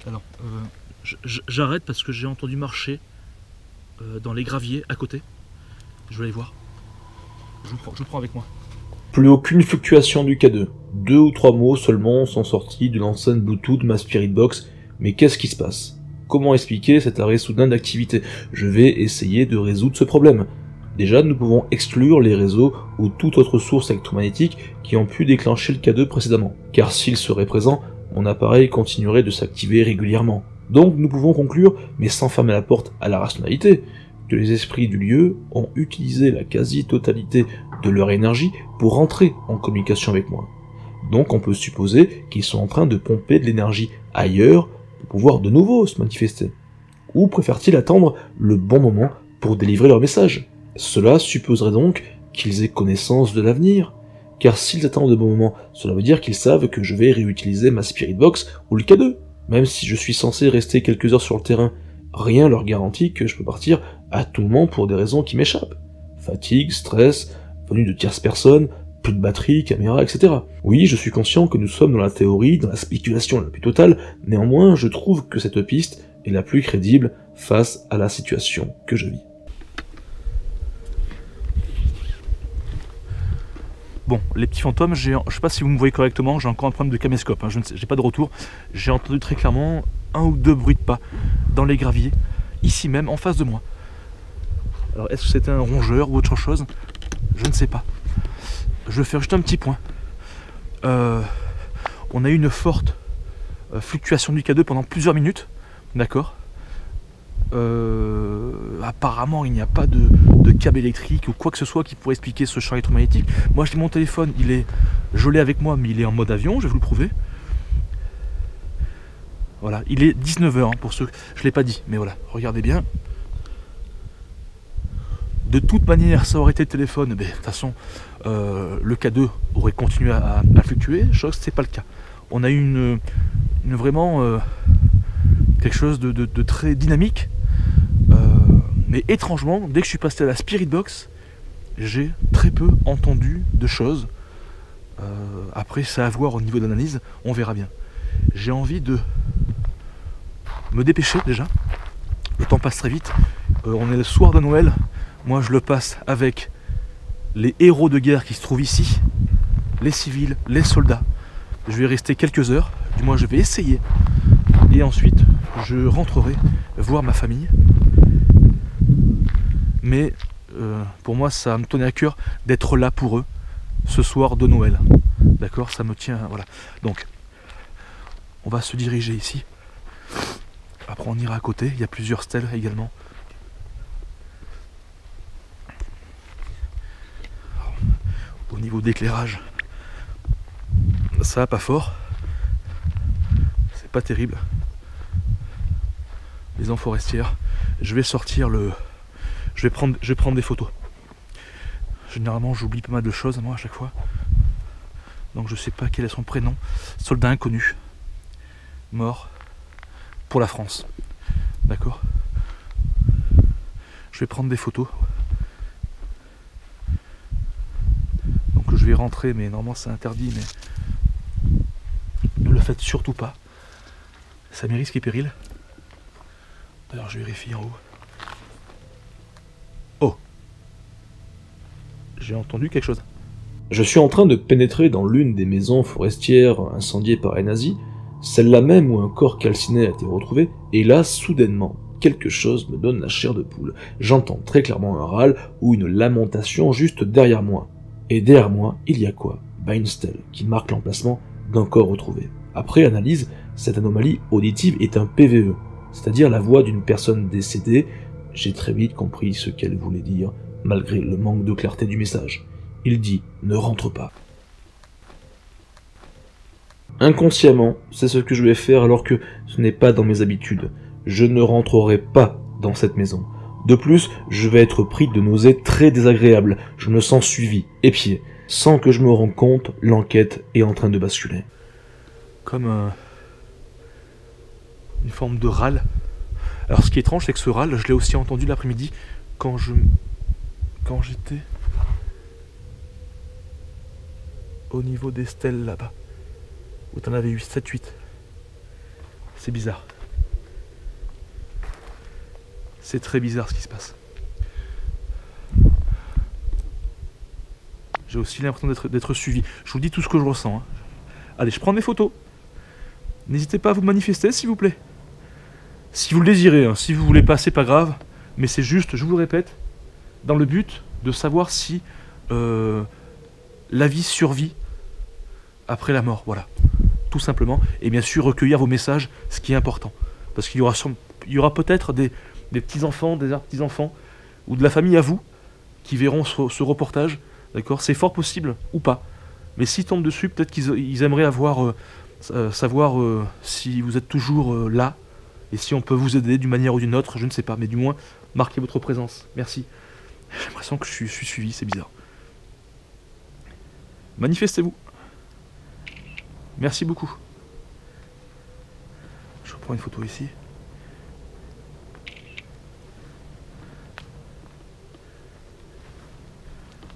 Alors, j'arrête parce que j'ai entendu marcher dans les graviers à côté. Je vais aller voir. Je le prends avec moi. Plus aucune fluctuation du K2. 2 ou 3 mots seulement sont sortis de l'enceinte Bluetooth de ma Spirit Box. Mais qu'est-ce qui se passe? Comment expliquer cet arrêt soudain d'activité? Je vais essayer de résoudre ce problème. Déjà, nous pouvons exclure les réseaux ou toute autre source électromagnétique qui ont pu déclencher le K2 précédemment. Car s'ils seraient présents, mon appareil continuerait de s'activer régulièrement. Donc nous pouvons conclure, mais sans fermer la porte à la rationalité, que les esprits du lieu ont utilisé la quasi-totalité de leur énergie pour rentrer en communication avec moi. Donc on peut supposer qu'ils sont en train de pomper de l'énergie ailleurs pour pouvoir de nouveau se manifester. Ou préfèrent-ils attendre le bon moment pour délivrer leur message? Cela supposerait donc qu'ils aient connaissance de l'avenir. Car s'ils attendent de bon moment, cela veut dire qu'ils savent que je vais réutiliser ma Spirit Box ou le K2. Même si je suis censé rester quelques heures sur le terrain, rien leur garantit que je peux partir à tout moment pour des raisons qui m'échappent. Fatigue, stress, venue de tierces personnes, plus de batterie, caméra, etc. Oui, je suis conscient que nous sommes dans la théorie, dans la spéculation la plus totale, néanmoins je trouve que cette piste est la plus crédible face à la situation que je vis. Bon, les petits fantômes, je sais pas si vous me voyez correctement, j'ai encore un problème de caméscope, hein, j'ai pas de retour. J'ai entendu très clairement un ou deux bruits de pas dans les graviers, ici même, en face de moi. Alors, est-ce que c'était un rongeur ou autre chose? Je ne sais pas. Je vais faire juste un petit point. On a eu une forte fluctuation du K2 pendant plusieurs minutes, d'accord. Apparemment, il n'y a pas de câble électrique ou quoi que ce soit qui pourrait expliquer ce champ électromagnétique. Moi, j'ai mon téléphone, je l'ai avec moi, mais il est en mode avion, je vais vous le prouver. Voilà, il est 19h, pour ceux... Je ne l'ai pas dit, mais voilà, regardez bien. De toute manière, ça aurait été le téléphone, mais de toute façon, le K2 aurait continué à fluctuer, chose c'est pas le cas. On a eu vraiment quelque chose de très dynamique, mais étrangement, dès que je suis passé à la Spirit Box, j'ai très peu entendu de choses. Après, c'est à voir au niveau d'analyse, on verra bien. J'ai envie de me dépêcher déjà, le temps passe très vite, on est le soir de Noël. Moi, je le passe avec les héros de guerre qui se trouvent ici, les civils, les soldats. Je vais rester quelques heures, du moins je vais essayer. Et ensuite, je rentrerai voir ma famille. Mais pour moi, ça me tenait à cœur d'être là pour eux ce soir de Noël. D'accord, ça me tient, voilà. Donc, on va se diriger ici. Après, on ira à côté. Il y a plusieurs stèles également. Au niveau d'éclairage, ça va pas fort, c'est pas terrible. Les maisons forestières, je vais sortir je vais prendre des photos. Généralement j'oublie pas mal de choses moi à chaque fois, donc je sais pas quel est son prénom. Soldat inconnu, mort pour la France, d'accord. Je vais prendre des photos. Je vais rentrer, mais normalement c'est interdit, mais ne le faites surtout pas. Ça met risque et péril. D'ailleurs, je vérifie en haut. Oh, j'ai entendu quelque chose. Je suis en train de pénétrer dans l'une des maisons forestières incendiées par les nazis, celle-là même où un corps calciné a été retrouvé, et là, soudainement, quelque chose me donne la chair de poule. J'entends très clairement un râle ou une lamentation juste derrière moi. Et derrière moi, il y a quoi? Une stèle qui marque l'emplacement d'un corps retrouvé. Après analyse, cette anomalie auditive est un PVE, c'est-à-dire la voix d'une personne décédée. J'ai très vite compris ce qu'elle voulait dire, malgré le manque de clarté du message. Il dit « Ne rentre pas ». Inconsciemment, c'est ce que je vais faire alors que ce n'est pas dans mes habitudes. Je ne rentrerai pas dans cette maison. De plus, je vais être pris de nausées très désagréables, je me sens suivi, épié. Sans que je me rende compte, l'enquête est en train de basculer. Comme une forme de râle. Alors ce qui est étrange, c'est que ce râle, je l'ai aussi entendu l'après-midi quand j'étais au niveau des stèles là-bas, où t'en avais eu 7-8. C'est bizarre. C'est très bizarre ce qui se passe. J'ai aussi l'impression d'être suivi. Je vous dis tout ce que je ressens. Hein. Allez, je prends des photos. N'hésitez pas à vous manifester, s'il vous plaît. Si vous le désirez, hein. Si vous voulez pas, c'est pas grave. Mais c'est juste, je vous le répète, dans le but de savoir si la vie survit après la mort. Voilà, tout simplement. Et bien sûr, recueillir vos messages, ce qui est important. Parce qu'il y aura peut-être des petits-enfants, des petits-enfants, ou de la famille à vous, qui verront ce reportage, d'accord. C'est fort possible, ou pas. Mais s'ils tombent dessus, peut-être qu'ils aimeraient savoir si vous êtes toujours là, et si on peut vous aider d'une manière ou d'une autre, je ne sais pas, mais du moins, marquez votre présence. Merci. J'ai l'impression que je suis suivi, c'est bizarre. Manifestez-vous. Merci beaucoup. Je reprends une photo ici.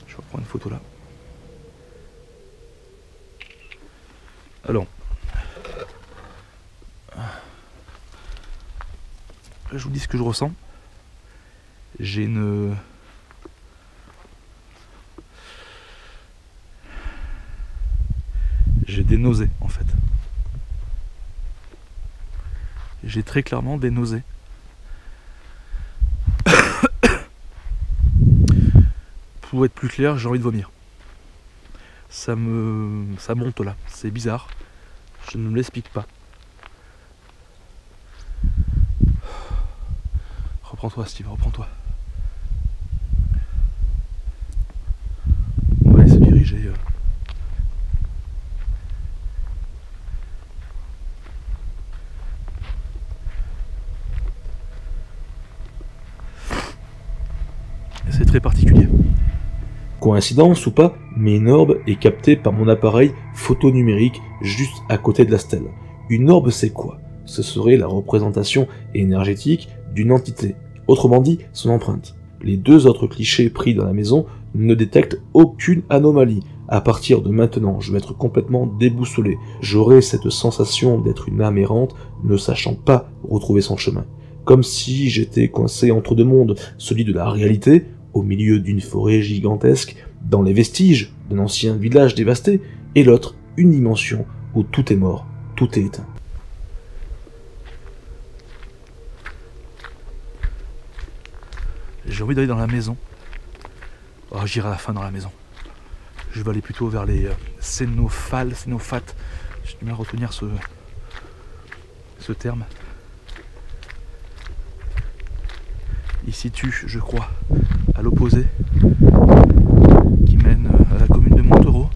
Je reprends une photo là. Alors, je vous dis ce que je ressens. J'ai des nausées en fait. J'ai très clairement des nausées. Pour être plus clair, j'ai envie de vomir. Ça monte là, c'est bizarre. Je ne me l'explique pas. Reprends-toi Steve, reprends-toi. On va aller se diriger. C'est très particulier. Coïncidence ou pas, mais une orbe est captée par mon appareil photo numérique juste à côté de la stèle. Une orbe c'est quoi? Ce serait la représentation énergétique d'une entité, autrement dit son empreinte. Les deux autres clichés pris dans la maison ne détectent aucune anomalie. À partir de maintenant, je vais être complètement déboussolé. J'aurai cette sensation d'être une âme errante, ne sachant pas retrouver son chemin. Comme si j'étais coincé entre deux mondes, celui de la réalité, au milieu d'une forêt gigantesque, dans les vestiges d'un ancien village dévasté, et l'autre, une dimension où tout est mort, tout est éteint. J'ai envie d'aller dans la maison. Oh, j'irai à la fin dans la maison. Je vais aller plutôt vers les cénophates. J'ai du mal à retenir ce terme. Il situe, je crois, à l'opposé, qui mène à la commune de Montereau.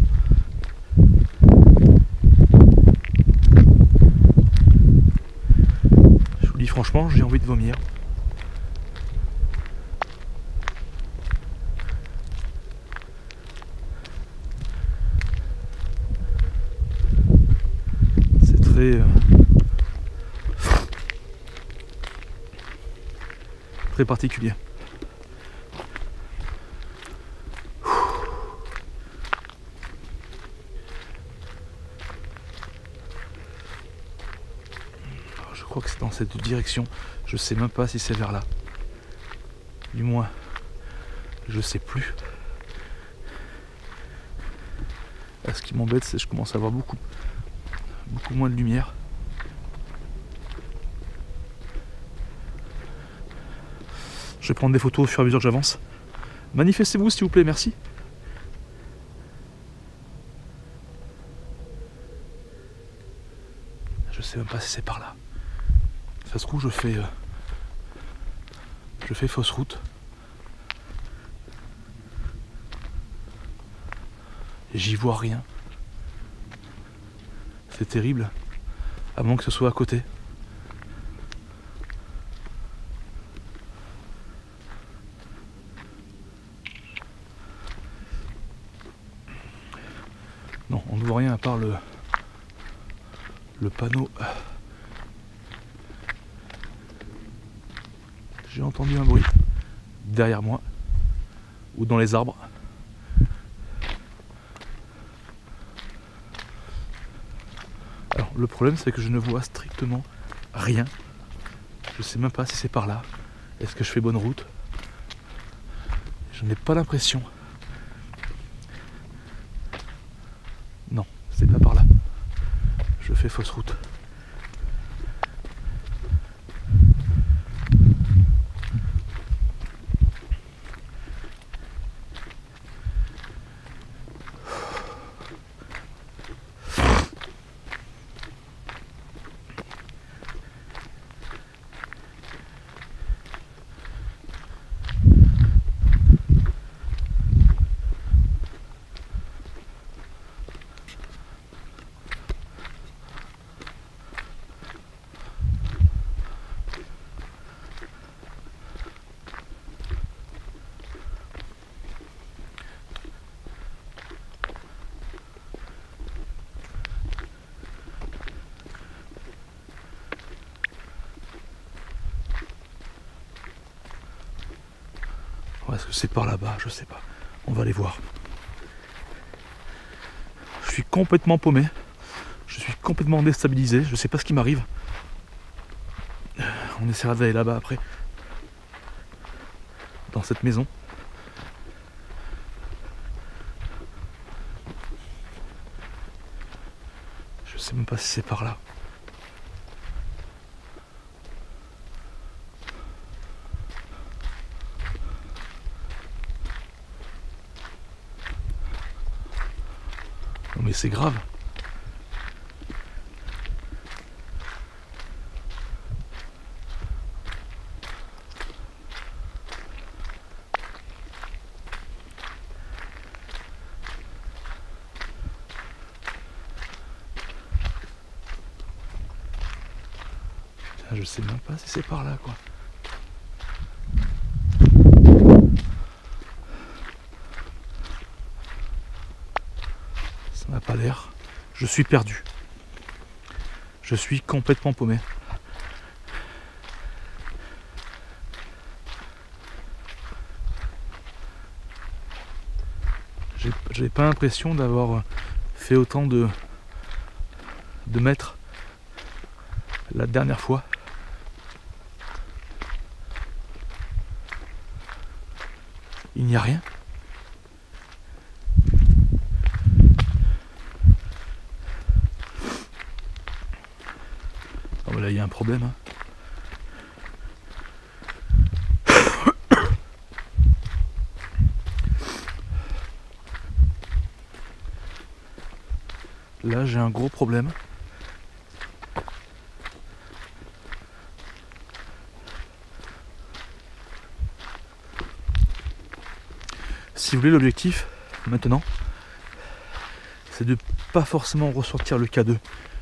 Je vous dis franchement, j'ai envie de vomir. C'est très particulier. Je crois que c'est dans cette direction. Je sais même pas si c'est vers là. Du moins, je sais plus. Là, ce qui m'embête, c'est que je commence à avoir beaucoup moins de lumière. Je vais prendre des photos au fur et à mesure que j'avance. Manifestez-vous s'il vous plaît, merci. Je sais même pas si c'est par là. Ça se trouve, je fais fausse route. J'y vois rien. C'est terrible. À moins que ce soit à côté. Non, on ne voit rien à part le panneau. J'ai entendu un bruit derrière moi ou dans les arbres. Alors le problème c'est que je ne vois strictement rien. Je sais même pas si c'est par là. Est-ce que je fais bonne route? Je n'ai pas l'impression. Non, c'est pas par là. Je fais fausse route. Est-ce que c'est par là-bas? Je sais pas. On va aller voir. Je suis complètement paumé. Je suis complètement déstabilisé. Je sais pas ce qui m'arrive. On essaiera d'aller là-bas après. Dans cette maison. Je sais même pas si c'est par là. Non mais c'est grave. Je sais même pas si c'est par là, quoi. Ça n'a pas l'air. Je suis perdu. Je suis complètement paumé. J'ai pas l'impression d'avoir fait autant de mètres la dernière fois. Il n'y a rien. Oh, là il y a un problème. Hein. Là j'ai un gros problème. Si vous voulez, l'objectif maintenant, c'est de pas forcément ressortir le K2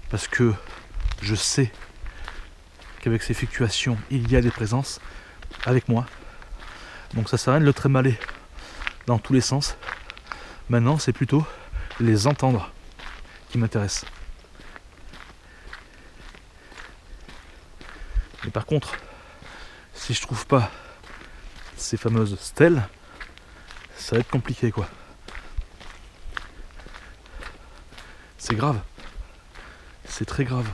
parce que je sais qu'avec ces fluctuations il y a des présences avec moi, donc ça sert à rien de le trémaler dans tous les sens. Maintenant c'est plutôt les entendre qui m'intéresse. Mais par contre, si je trouve pas ces fameuses stèles, ça va être compliqué quoi. C'est grave. C'est très grave.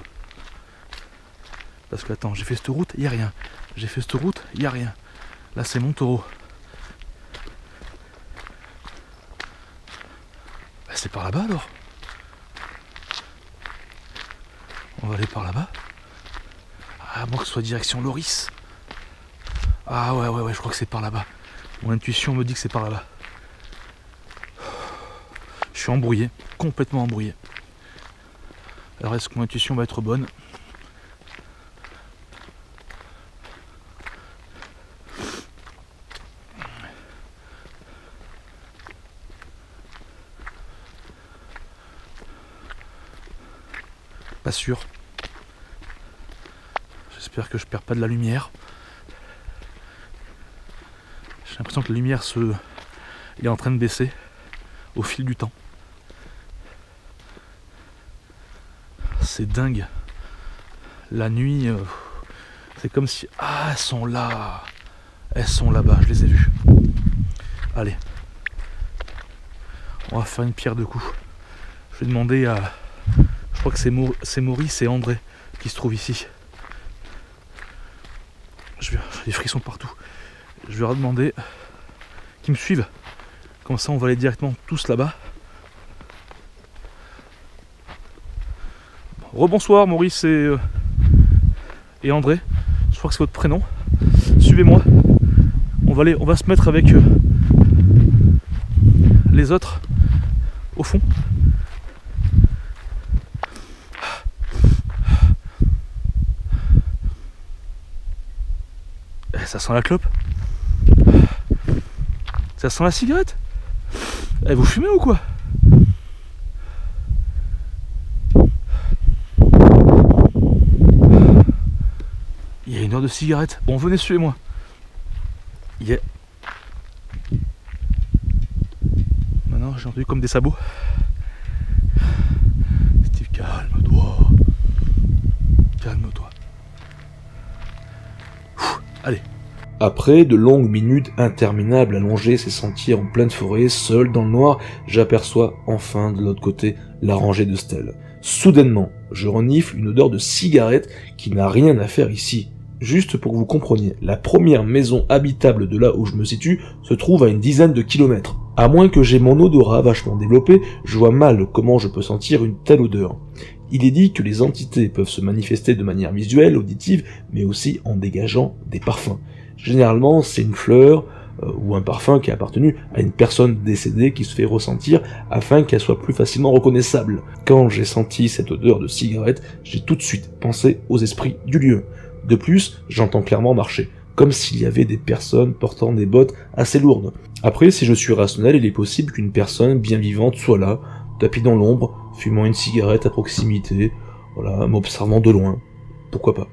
Parce que attends, j'ai fait cette route, il n'y a rien. J'ai fait cette route, il n'y a rien. Là c'est mon taureau. Bah, c'est par là-bas alors. On va aller par là-bas. Ah, moi que ce soit direction Loris. Ah ouais, je crois que c'est par là-bas. Mon intuition me dit que c'est par là-bas. Je suis embrouillé, complètement embrouillé. Alors est-ce que mon intuition va être bonne? Pas sûr. J'espère que je perds pas de la lumière. J'ai l'impression que la lumière est en train de baisser au fil du temps. C'est dingue. La nuit, c'est comme si... Ah, elles sont là. Elles sont là-bas, je les ai vues. Allez. On va faire une pierre deux coups. Je vais demander à... Je crois que c'est Maurice et André qui se trouvent ici. J'ai des frissons partout. Je vais leur demander qu'ils me suivent. Comme ça, on va aller directement tous là-bas. Rebonsoir Maurice et André. Je crois que c'est votre prénom. Suivez-moi. On va se mettre avec les autres au fond. Ça sent la clope. Ça sent la cigarette. Eh, vous fumez ou quoi? Il y a une odeur de cigarette. Bon, venez, suivez-moi. Maintenant, j'ai entendu comme des sabots. Steve, calme-toi. Calme-toi. Allez. Après de longues minutes interminables à longer ces sentiers en pleine forêt, seul dans le noir, j'aperçois enfin de l'autre côté la rangée de stèles. Soudainement, je renifle une odeur de cigarette qui n'a rien à faire ici. Juste pour que vous compreniez, la première maison habitable de là où je me situe se trouve à une dizaine de kilomètres. À moins que j'ai mon odorat vachement développé, je vois mal comment je peux sentir une telle odeur. Il est dit que les entités peuvent se manifester de manière visuelle, auditive, mais aussi en dégageant des parfums. Généralement, c'est une fleur ou un parfum qui a appartenu à une personne décédée qui se fait ressentir afin qu'elle soit plus facilement reconnaissable. Quand j'ai senti cette odeur de cigarette, j'ai tout de suite pensé aux esprits du lieu. De plus, j'entends clairement marcher, comme s'il y avait des personnes portant des bottes assez lourdes. Après, si je suis rationnel, il est possible qu'une personne bien vivante soit là, tapis dans l'ombre, fumant une cigarette à proximité, voilà, m'observant de loin. Pourquoi pas.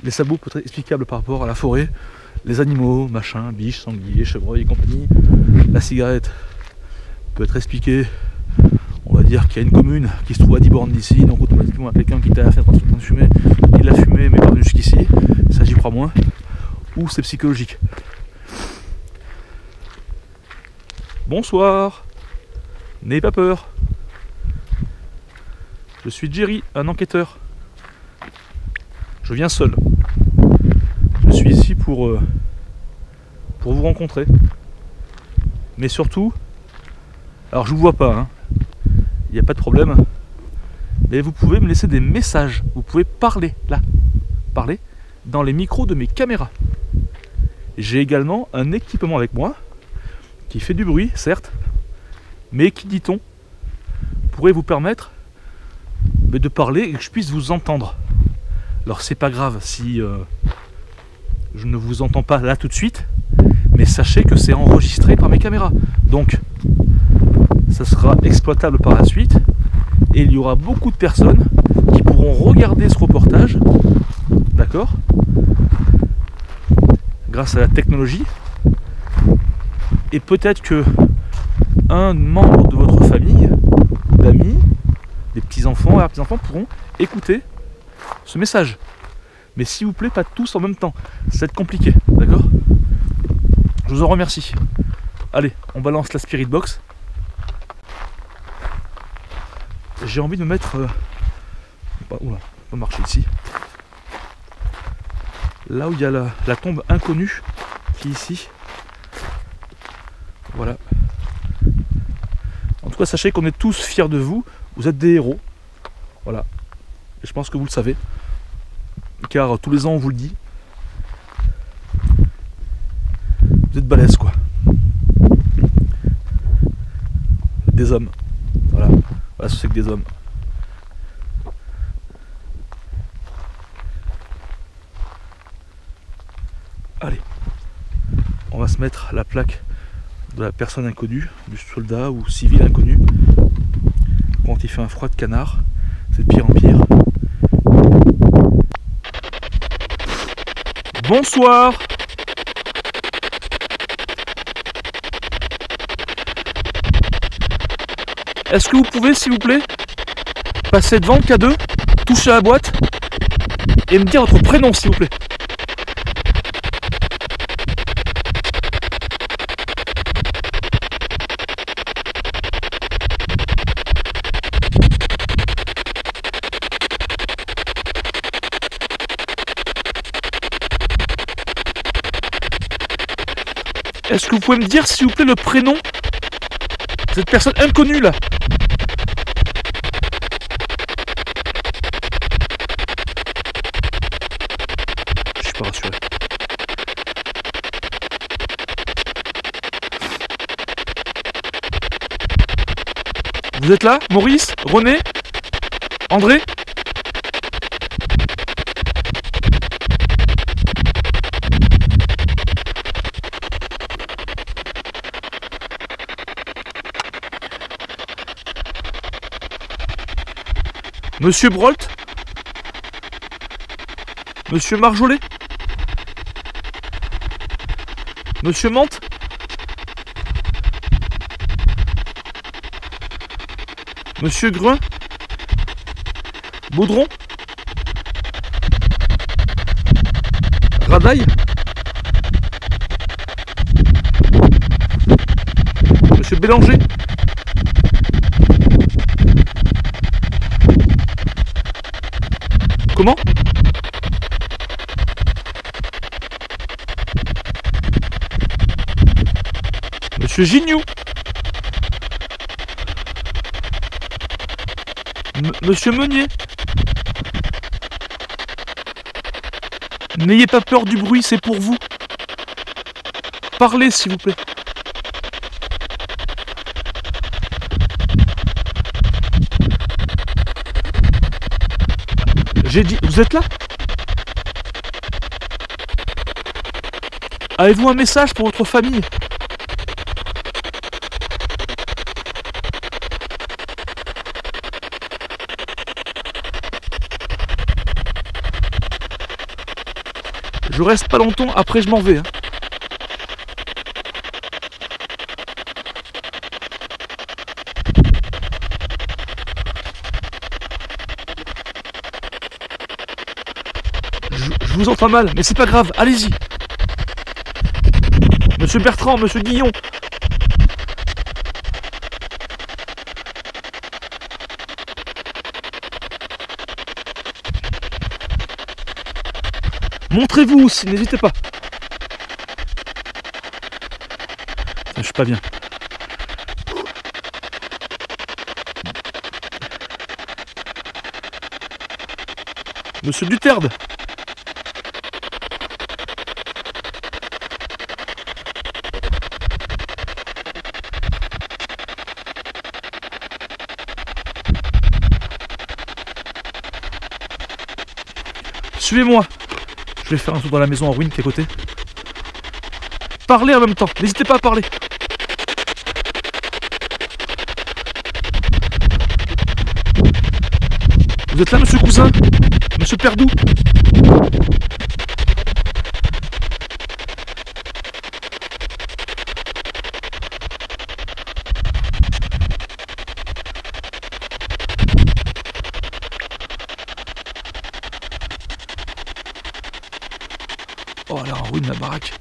Les sabots peuvent être explicables par rapport à la forêt, les animaux, machin, biches, sangliers, chevreuils et compagnie. La cigarette peut être expliquée, on va dire qu'il y a une commune qui se trouve à 10 bornes d'ici, donc automatiquement quelqu'un qui était à la fenêtre en train de fumer, il a fumé mais pas venu jusqu'ici, ça j'y crois moins. Ou c'est psychologique. Bonsoir, n'ayez pas peur. Je suis Jerry, un enquêteur. Je viens seul. Je suis ici pour vous rencontrer. Mais surtout, alors je vous vois pas, hein. Il n'y a pas de problème. Mais vous pouvez me laisser des messages. Vous pouvez parler, là. Parler dans les micros de mes caméras. J'ai également un équipement avec moi qui fait du bruit, certes, mais qui, dit-on, pourrait vous permettre de parler et que je puisse vous entendre. Alors c'est pas grave si je ne vous entends pas là tout de suite, mais sachez que c'est enregistré par mes caméras. Donc ça sera exploitable par la suite et il y aura beaucoup de personnes qui pourront regarder ce reportage, d'accord, grâce à la technologie, et peut-être que un membre de votre famille, d'amis, des petits-enfants et petits-enfants pourront écouter ce message. Mais s'il vous plaît, pas tous en même temps. Ça va être compliqué, d'accord? Je vous en remercie. Allez, on balance la Spirit Box. J'ai envie de me mettre... Oula, on va marcher ici. Là où il y a la tombe inconnue qui est ici. Voilà. En tout cas, sachez qu'on est tous fiers de vous. Vous êtes des héros. Voilà. Et je pense que vous le savez. Car tous les ans, on vous le dit. Vous êtes balèzes, quoi. Des hommes. Voilà. Voilà ce que c'est que des hommes. Allez. On va se mettre la plaque de la personne inconnue, du soldat ou civil inconnu. Quand il fait un froid de canard, c'est de pire en pire. Bonsoir. Est-ce que vous pouvez, s'il vous plaît, passer devant le K2, toucher à la boîte et me dire votre prénom, s'il vous plaît? Est-ce que vous pouvez me dire, s'il vous plaît, le prénom de cette personne inconnue, là? Je suis pas rassuré. Vous êtes là? Maurice? René? André? Monsieur Brolt? Monsieur Marjolais? Monsieur Mante? Monsieur Gruin? Baudron? Radaille? Monsieur Bélanger? Comment? Monsieur Gignoux? Monsieur Meunier? N'ayez pas peur du bruit, c'est pour vous. Parlez, s'il vous plaît. J'ai dit... Vous êtes là? Avez-vous un message pour votre famille? Je reste pas longtemps, après je m'en vais. Hein. Je vous entends mal, mais c'est pas grave, allez-y. Monsieur Bertrand, monsieur Guillon. Montrez-vous aussi, n'hésitez pas. Je suis pas bien. Monsieur Duterte. Suivez-moi. Je vais faire un tour dans la maison en ruine qui est à côté. Parlez en même temps, n'hésitez pas à parler. Vous êtes là, monsieur Cousin? Monsieur Perdou? Oh là, en ruine la baraque.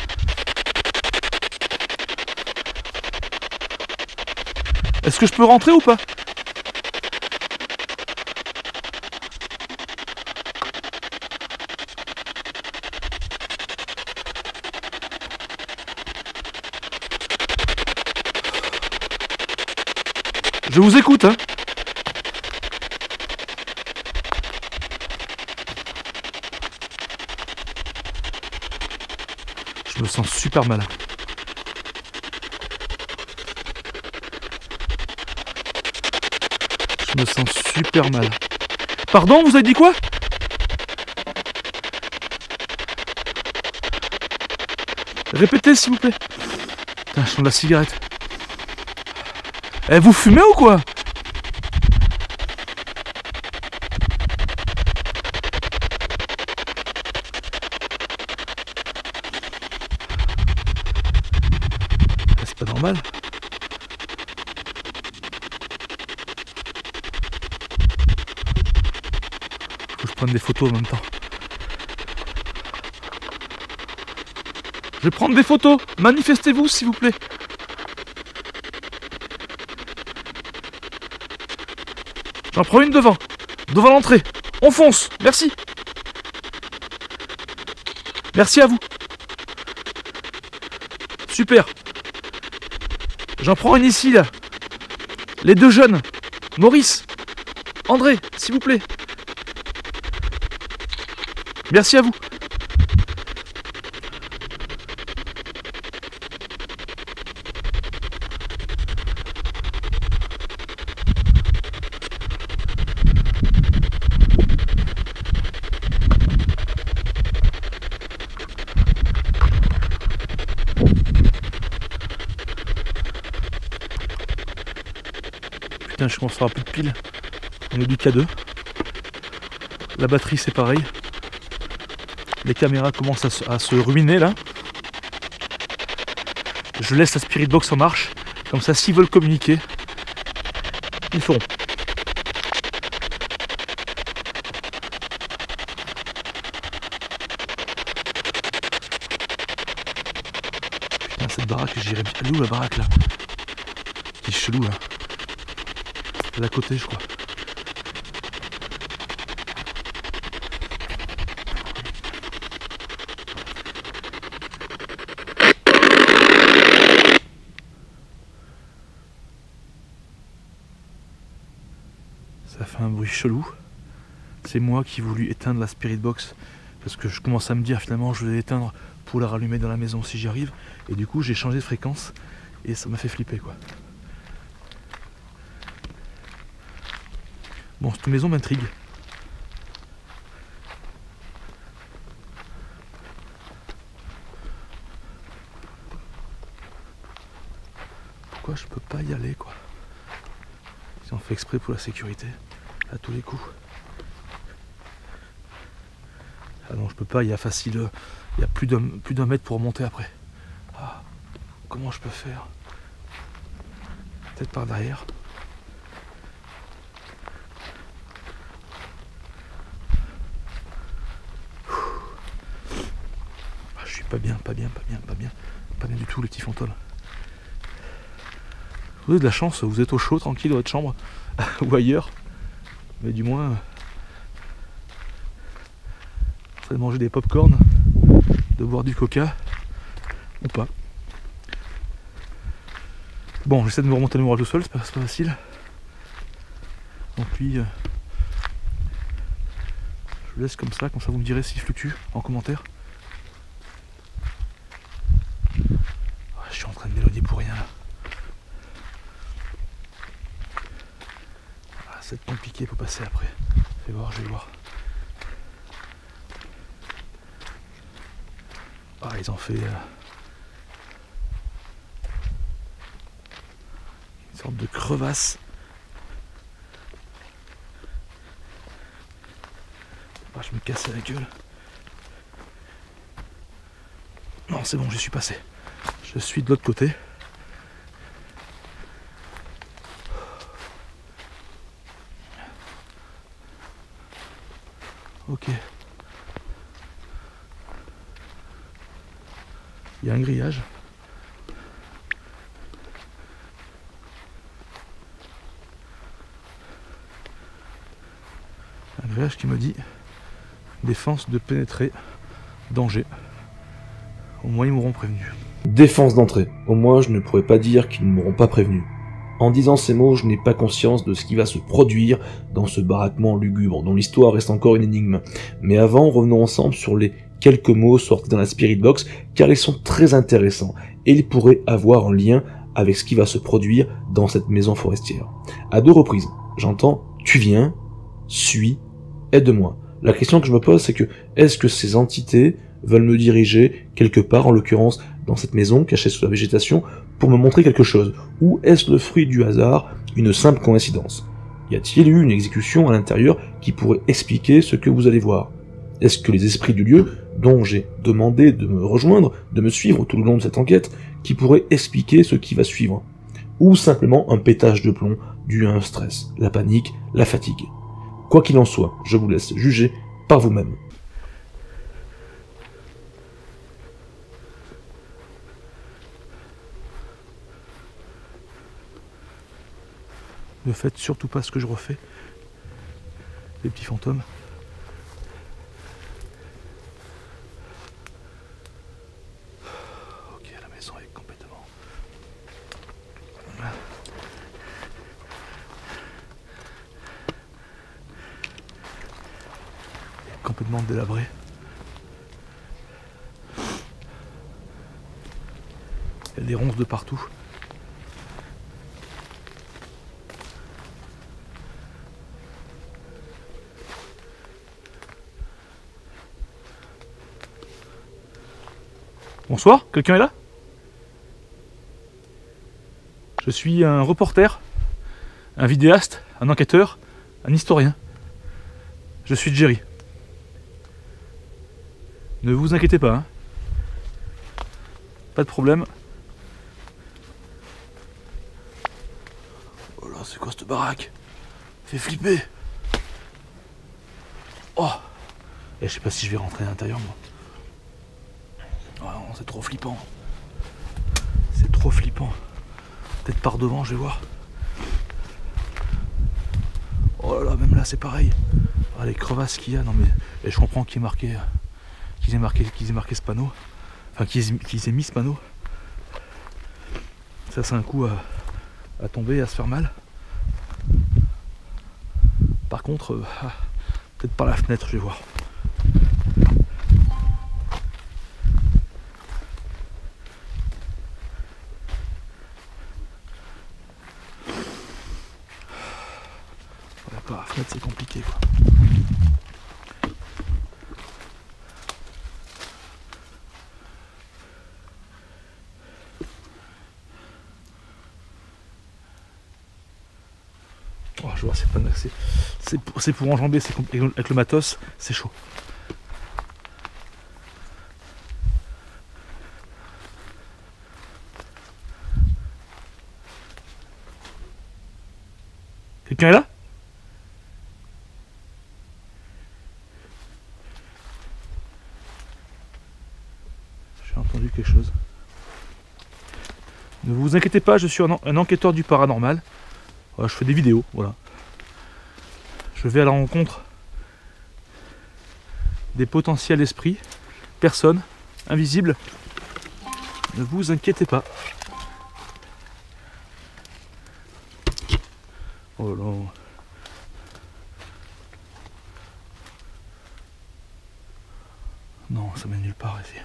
Est-ce que je peux rentrer ou pas? Je vous écoute, hein. Je me sens super mal. Je me sens super mal. Pardon, vous avez dit quoi? Répétez s'il vous plaît. Putain, je sens de la cigarette. Eh, vous fumez ou quoi? C'est pas normal. Faut que je prenne des photos en même temps. Je vais prendre des photos. Manifestez-vous s'il vous plaît. J'en prends une devant l'entrée. On fonce, merci. Merci à vous. Super. J'en prends une ici, là. Les deux jeunes. Maurice, André, s'il vous plaît. Merci à vous. Putain, je commence à avoir plus de piles. On est du K2. La batterie c'est pareil. Les caméras commencent à se ruiner là. Je laisse la Spirit Box en marche. Comme ça, s'ils veulent communiquer, ils feront. Putain, cette baraque, j'irais bien. Elle est où la baraque là? C'est chelou là. Elle est à côté, je crois. Ça fait un bruit chelou. C'est moi qui ai voulu éteindre la Spirit Box parce que je commence à me dire finalement je vais l'éteindre pour la rallumer dans la maison si j'y arrive. Et du coup j'ai changé de fréquence et ça m'a fait flipper quoi. Bon, cette maison m'intrigue. Pourquoi je peux pas y aller quoi? Ils ont fait exprès pour la sécurité, à tous les coups. Ah non, je peux pas, il y a facile Il y a plus d'un mètre pour remonter après. Ah, comment je peux faire? Peut-être par derrière. Ah, je suis pas bien du tout les petits fantômes. Vous avez de la chance, vous êtes au chaud, tranquille dans votre chambre ou ailleurs. Mais du moins, en train de manger des pop-corn, de boire du coca ou pas. Bon, j'essaie de me remonter le moral tout seul, c'est pas facile. Donc lui, je le laisse comme ça vous me direz s'il fluctue en commentaire. Je suis en train de mélodier pour rien là. Ah, c'est compliqué pour passer après. Je vais voir. Ah, ils ont fait une sorte de crevasse. Ah, je me casse la gueule. Non, c'est bon, j'y suis passé. Je suis de l'autre côté. Ok. Il y a un grillage. Un grillage qui me dit défense de pénétrer, danger. Au moins ils m'auront prévenu. Défense d'entrée. Au moins, je ne pourrais pas dire qu'ils ne m'auront pas prévenu. En disant ces mots, je n'ai pas conscience de ce qui va se produire dans ce baraquement lugubre, dont l'histoire reste encore une énigme. Mais avant, revenons ensemble sur les quelques mots sortis dans la Spirit Box, car ils sont très intéressants, et ils pourraient avoir un lien avec ce qui va se produire dans cette maison forestière. À 2 reprises, j'entends « tu viens »,« suis »,« aide-moi ». La question que je me pose, c'est que, est-ce que ces entités veulent me diriger quelque part, en l'occurrence dans cette maison cachée sous la végétation, pour me montrer quelque chose? Ou est-ce le fruit du hasard, une simple coïncidence? Y a-t-il eu une exécution à l'intérieur qui pourrait expliquer ce que vous allez voir? Est-ce que les esprits du lieu, dont j'ai demandé de me rejoindre, de me suivre tout le long de cette enquête, qui pourraient expliquer ce qui va suivre? Ou simplement un pétage de plomb dû à un stress, la panique, la fatigue? Quoi qu'il en soit, je vous laisse juger par vous-même. Ne faites surtout pas ce que je refais, les petits fantômes. Ok, la maison est complètement... complètement délabrée. Il y a des ronces de partout. Bonsoir, quelqu'un est là? Je suis un reporter, un vidéaste, un enquêteur, un historien. Je suis Jerry. Ne vous inquiétez pas, hein. Pas de problème. Oh là, c'est quoi cette baraque? Fait flipper. Oh. Et je sais pas si je vais rentrer à l'intérieur, moi. Oh non, c'est trop flippant. C'est trop flippant. Peut-être par devant, je vais voir. Oh là là, même là, c'est pareil. Ah, les crevasses qu'il y a, non mais... Et je comprends qu'ils aient marqué ce panneau. Enfin, qu'ils aient mis ce panneau. Ça, c'est un coup à tomber, à se faire mal. Par contre, peut-être par la fenêtre, je vais voir. Ouais, par la fenêtre, c'est compliqué, quoi. Oh, je vois, c'est pour enjamber, avec le matos, c'est chaud. Quelqu'un est là? J'ai entendu quelque chose. Ne vous inquiétez pas, je suis un enquêteur du paranormal. Voilà, je fais des vidéos, voilà. Je vais à la rencontre des potentiels esprits, personnes invisibles. Ne vous inquiétez pas. Oh là. Non, ça mène nulle part ici.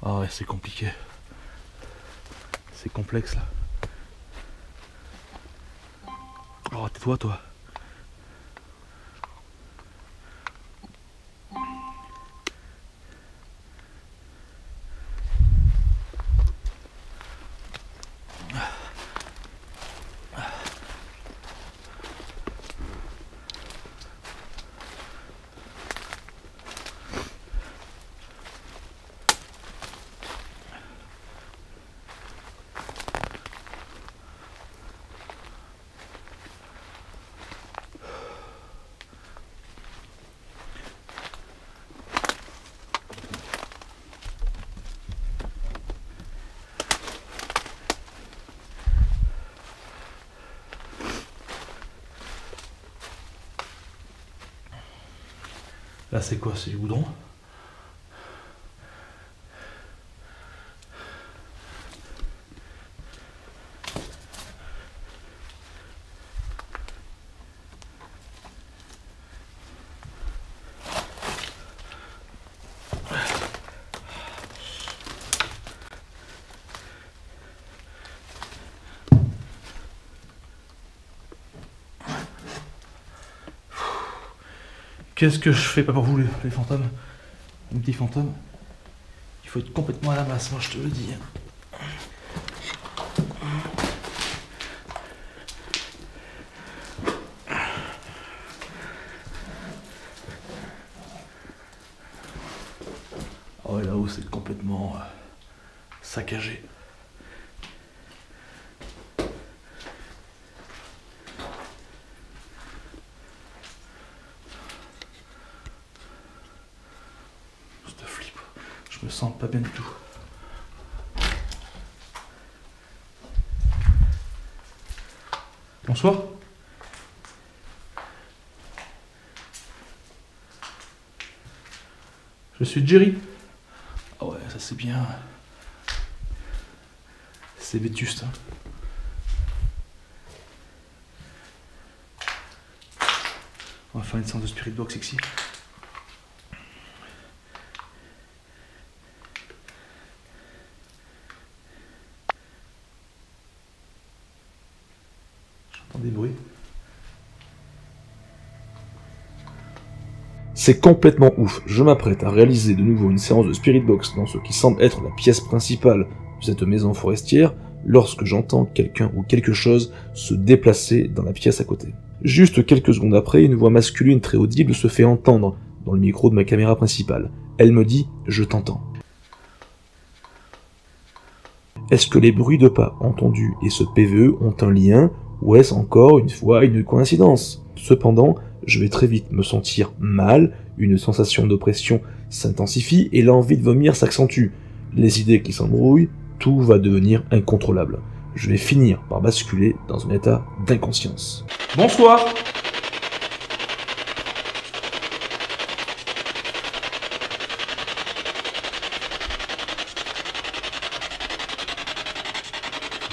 Ah ouais, c'est compliqué. C'est complexe là. Oh, tais-toi, toi. Là, c'est quoi? C'est du goudron? Qu'est-ce que je fais pas pour vous les fantômes? Les petits fantômes. Il faut être complètement à la masse, moi je te le dis. Oh et là-haut c'est complètement saccagé. Je me sens pas bien du tout. Bonsoir. Je suis Jerry. Ah ouais, ça c'est bien. C'est vétuste. Hein. On va faire une séance de spirit box ici. Des bruits. C'est complètement ouf. Je m'apprête à réaliser de nouveau une séance de Spirit Box dans ce qui semble être la pièce principale de cette maison forestière lorsque j'entends quelqu'un ou quelque chose se déplacer dans la pièce à côté. Juste quelques secondes après, une voix masculine très audible se fait entendre dans le micro de ma caméra principale. Elle me dit « Je t'entends ». Est-ce que les bruits de pas entendus et ce PVE ont un lien, ou est-ce encore une fois une coïncidence? Cependant, je vais très vite me sentir mal, une sensation d'oppression s'intensifie et l'envie de vomir s'accentue. Les idées qui s'embrouillent, tout va devenir incontrôlable. Je vais finir par basculer dans un état d'inconscience. Bonsoir.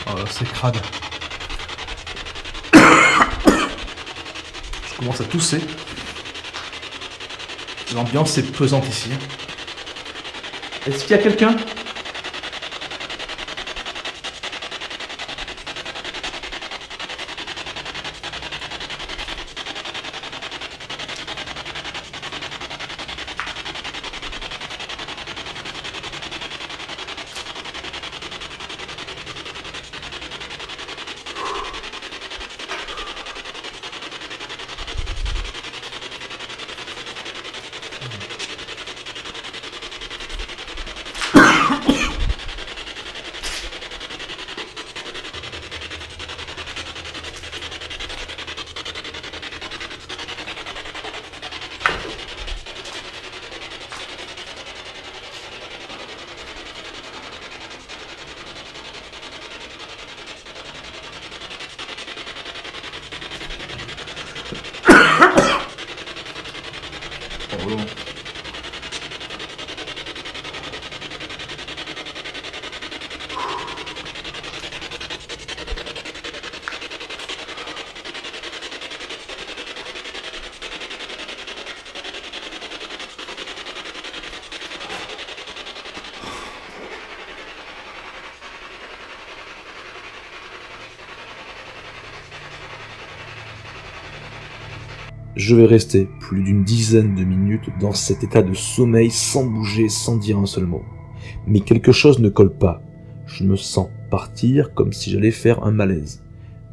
Oh là, c'est crade. Je commence à tousser. L'ambiance est pesante ici. Est-ce qu'il y a quelqu'un? Je vais rester plus d'une dizaine de minutes dans cet état de sommeil sans bouger, sans dire un seul mot. Mais quelque chose ne colle pas. Je me sens partir comme si j'allais faire un malaise.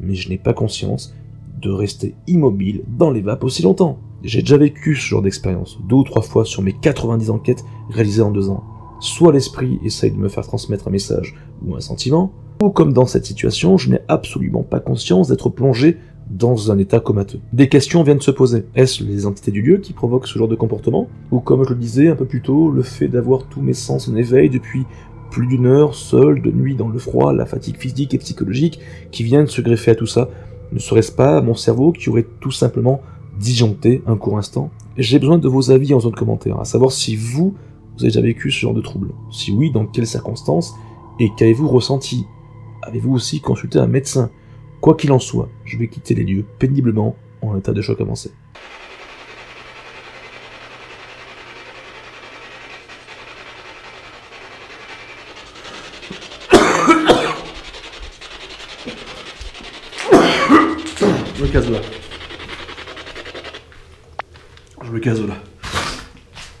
Mais je n'ai pas conscience de rester immobile dans les vapes aussi longtemps. J'ai déjà vécu ce genre d'expérience 2 ou 3 fois sur mes 90 enquêtes réalisées en 2 ans. Soit l'esprit essaye de me faire transmettre un message ou un sentiment, ou comme dans cette situation, je n'ai absolument pas conscience d'être plongé dans un état comateux. Des questions viennent se poser. Est-ce les entités du lieu qui provoquent ce genre de comportement? Ou comme je le disais un peu plus tôt, le fait d'avoir tous mes sens en éveil depuis plus d'1 heure, seul, de nuit, dans le froid, la fatigue physique et psychologique qui vient de se greffer à tout ça? Ne serait-ce pas mon cerveau qui aurait tout simplement disjoncté un court instant? J'ai besoin de vos avis en zone commentaire, à savoir si vous avez déjà vécu ce genre de trouble. Si oui, dans quelles circonstances, et qu'avez-vous ressenti? Avez-vous aussi consulté un médecin? Quoi qu'il en soit, je vais quitter les lieux péniblement en état de choc avancé. Je me casse de là. Je me casse de là.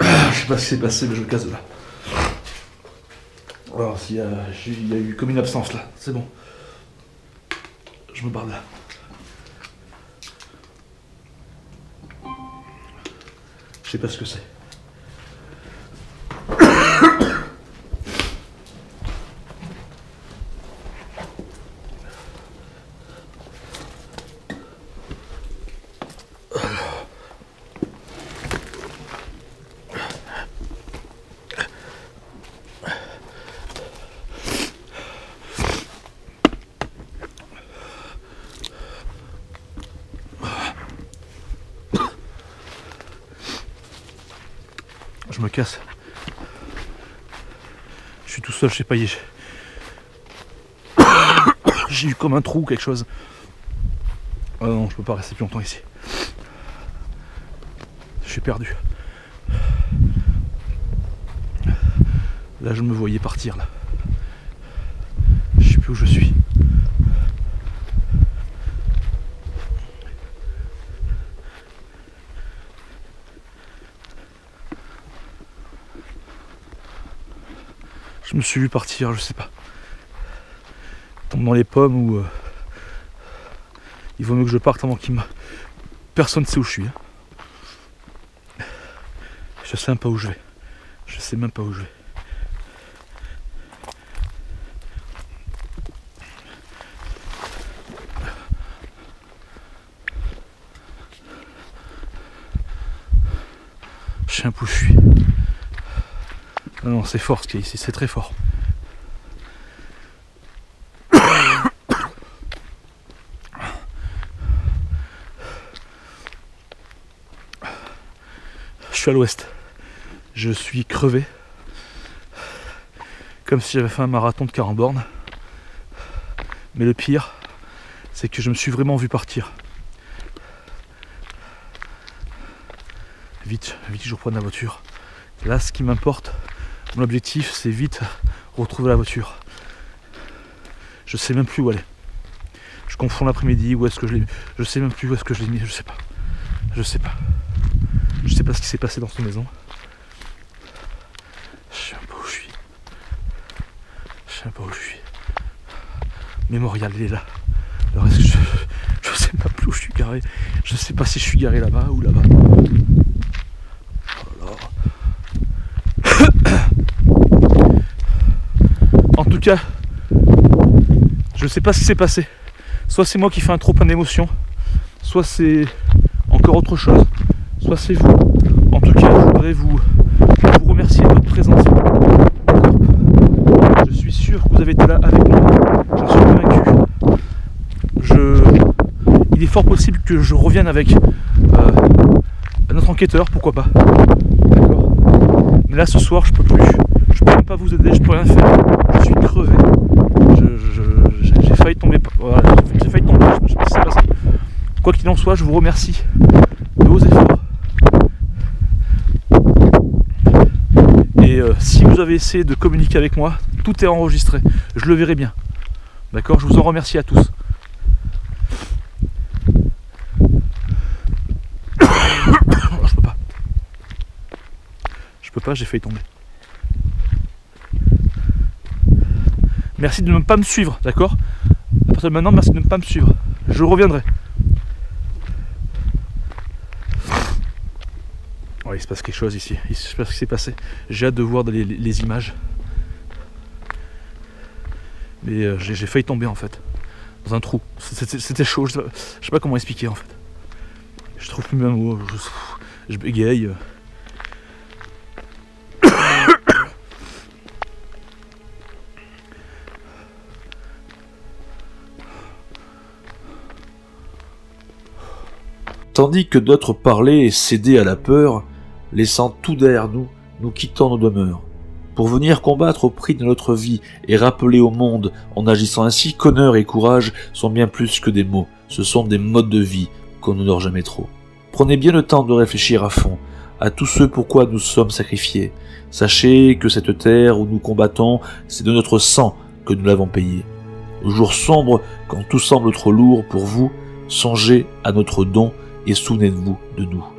Je sais pas ce qui s'est passé, mais je me casse de là. Alors, il y a eu comme une absence là, c'est bon. Je me barre de là. Je sais pas ce que c'est. Je me casse. Je suis tout seul, je sais pas, j'ai eu comme un trou ou quelque chose. Ah non, je peux pas rester plus longtemps ici. Je suis perdu. Là, je me voyais partir là. Je sais plus où je suis. Je me suis vu partir, je sais pas. Tombe dans les pommes ou il vaut mieux que je parte avant qu'il me... Personne ne sait où je suis. Hein. Je sais même pas où je vais. Je sais même pas où je vais. Je sais un peu où je suis. Non, c'est fort ce qu'il y a ici, c'est très fort. Je suis à l'ouest. Je suis crevé. Comme si j'avais fait un marathon de 40 bornes. Mais le pire, c'est que je me suis vraiment vu partir. Vite, vite, je reprends la voiture. Là, ce qui m'importe, mon objectif, c'est vite retrouver la voiture. Je sais même plus où aller. Je confonds l'après-midi, où est-ce que je l'ai mis. Je sais même plus où est-ce que je l'ai mis, je sais pas. Je sais pas. Je sais pas ce qui s'est passé dans cette maison. Je sais un peu où je suis. Je sais un peu où je suis. Mémorial, il est là. Le reste, je sais pas plus où je suis garé. Je sais pas si je suis garé là-bas ou là-bas. En tout cas, je ne sais pas ce qui s'est passé. Soit c'est moi qui fais un trop plein d'émotions, soit c'est encore autre chose, soit c'est vous. En tout cas, je voudrais vous remercier de votre présence. Je suis sûr que vous avez été là avec moi. J'en suis convaincu. Il est fort possible que je revienne avec notre enquêteur, pourquoi pas. D'accord. Mais là, ce soir, je peux plus. Je peux même pas vous aider, je peux rien faire. Je suis crevé. J'ai failli tomber. Voilà, j'ai failli tomber, je sais pas ce qui s'est passé. Quoi qu'il en soit, je vous remercie de vos efforts. Et si vous avez essayé de communiquer avec moi, tout est enregistré. Je le verrai bien. D'accord? Je vous en remercie à tous. peux pas, j'ai failli tomber. Merci de ne pas me suivre, d'accord? À partir de maintenant, merci de ne pas me suivre. Je reviendrai. Oh, il se passe quelque chose ici. Je sais pas ce qui s'est passé. J'ai hâte de voir les images. Mais j'ai failli tomber en fait. Dans un trou. C'était chaud. Je sais pas comment expliquer en fait. Je trouve plus mes mots. Je bégaye. Tandis que d'autres parlaient et cédaient à la peur, laissant tout derrière nous, nous quittant nos demeures, pour venir combattre au prix de notre vie et rappeler au monde, en agissant ainsi, qu'honneur et courage sont bien plus que des mots, ce sont des modes de vie qu'on n'honore jamais trop. Prenez bien le temps de réfléchir à fond à tout ce pourquoi nous sommes sacrifiés. Sachez que cette terre où nous combattons, c'est de notre sang que nous l'avons payé. Au jour sombre, quand tout semble trop lourd pour vous, songez à notre don et souvenez-vous de nous.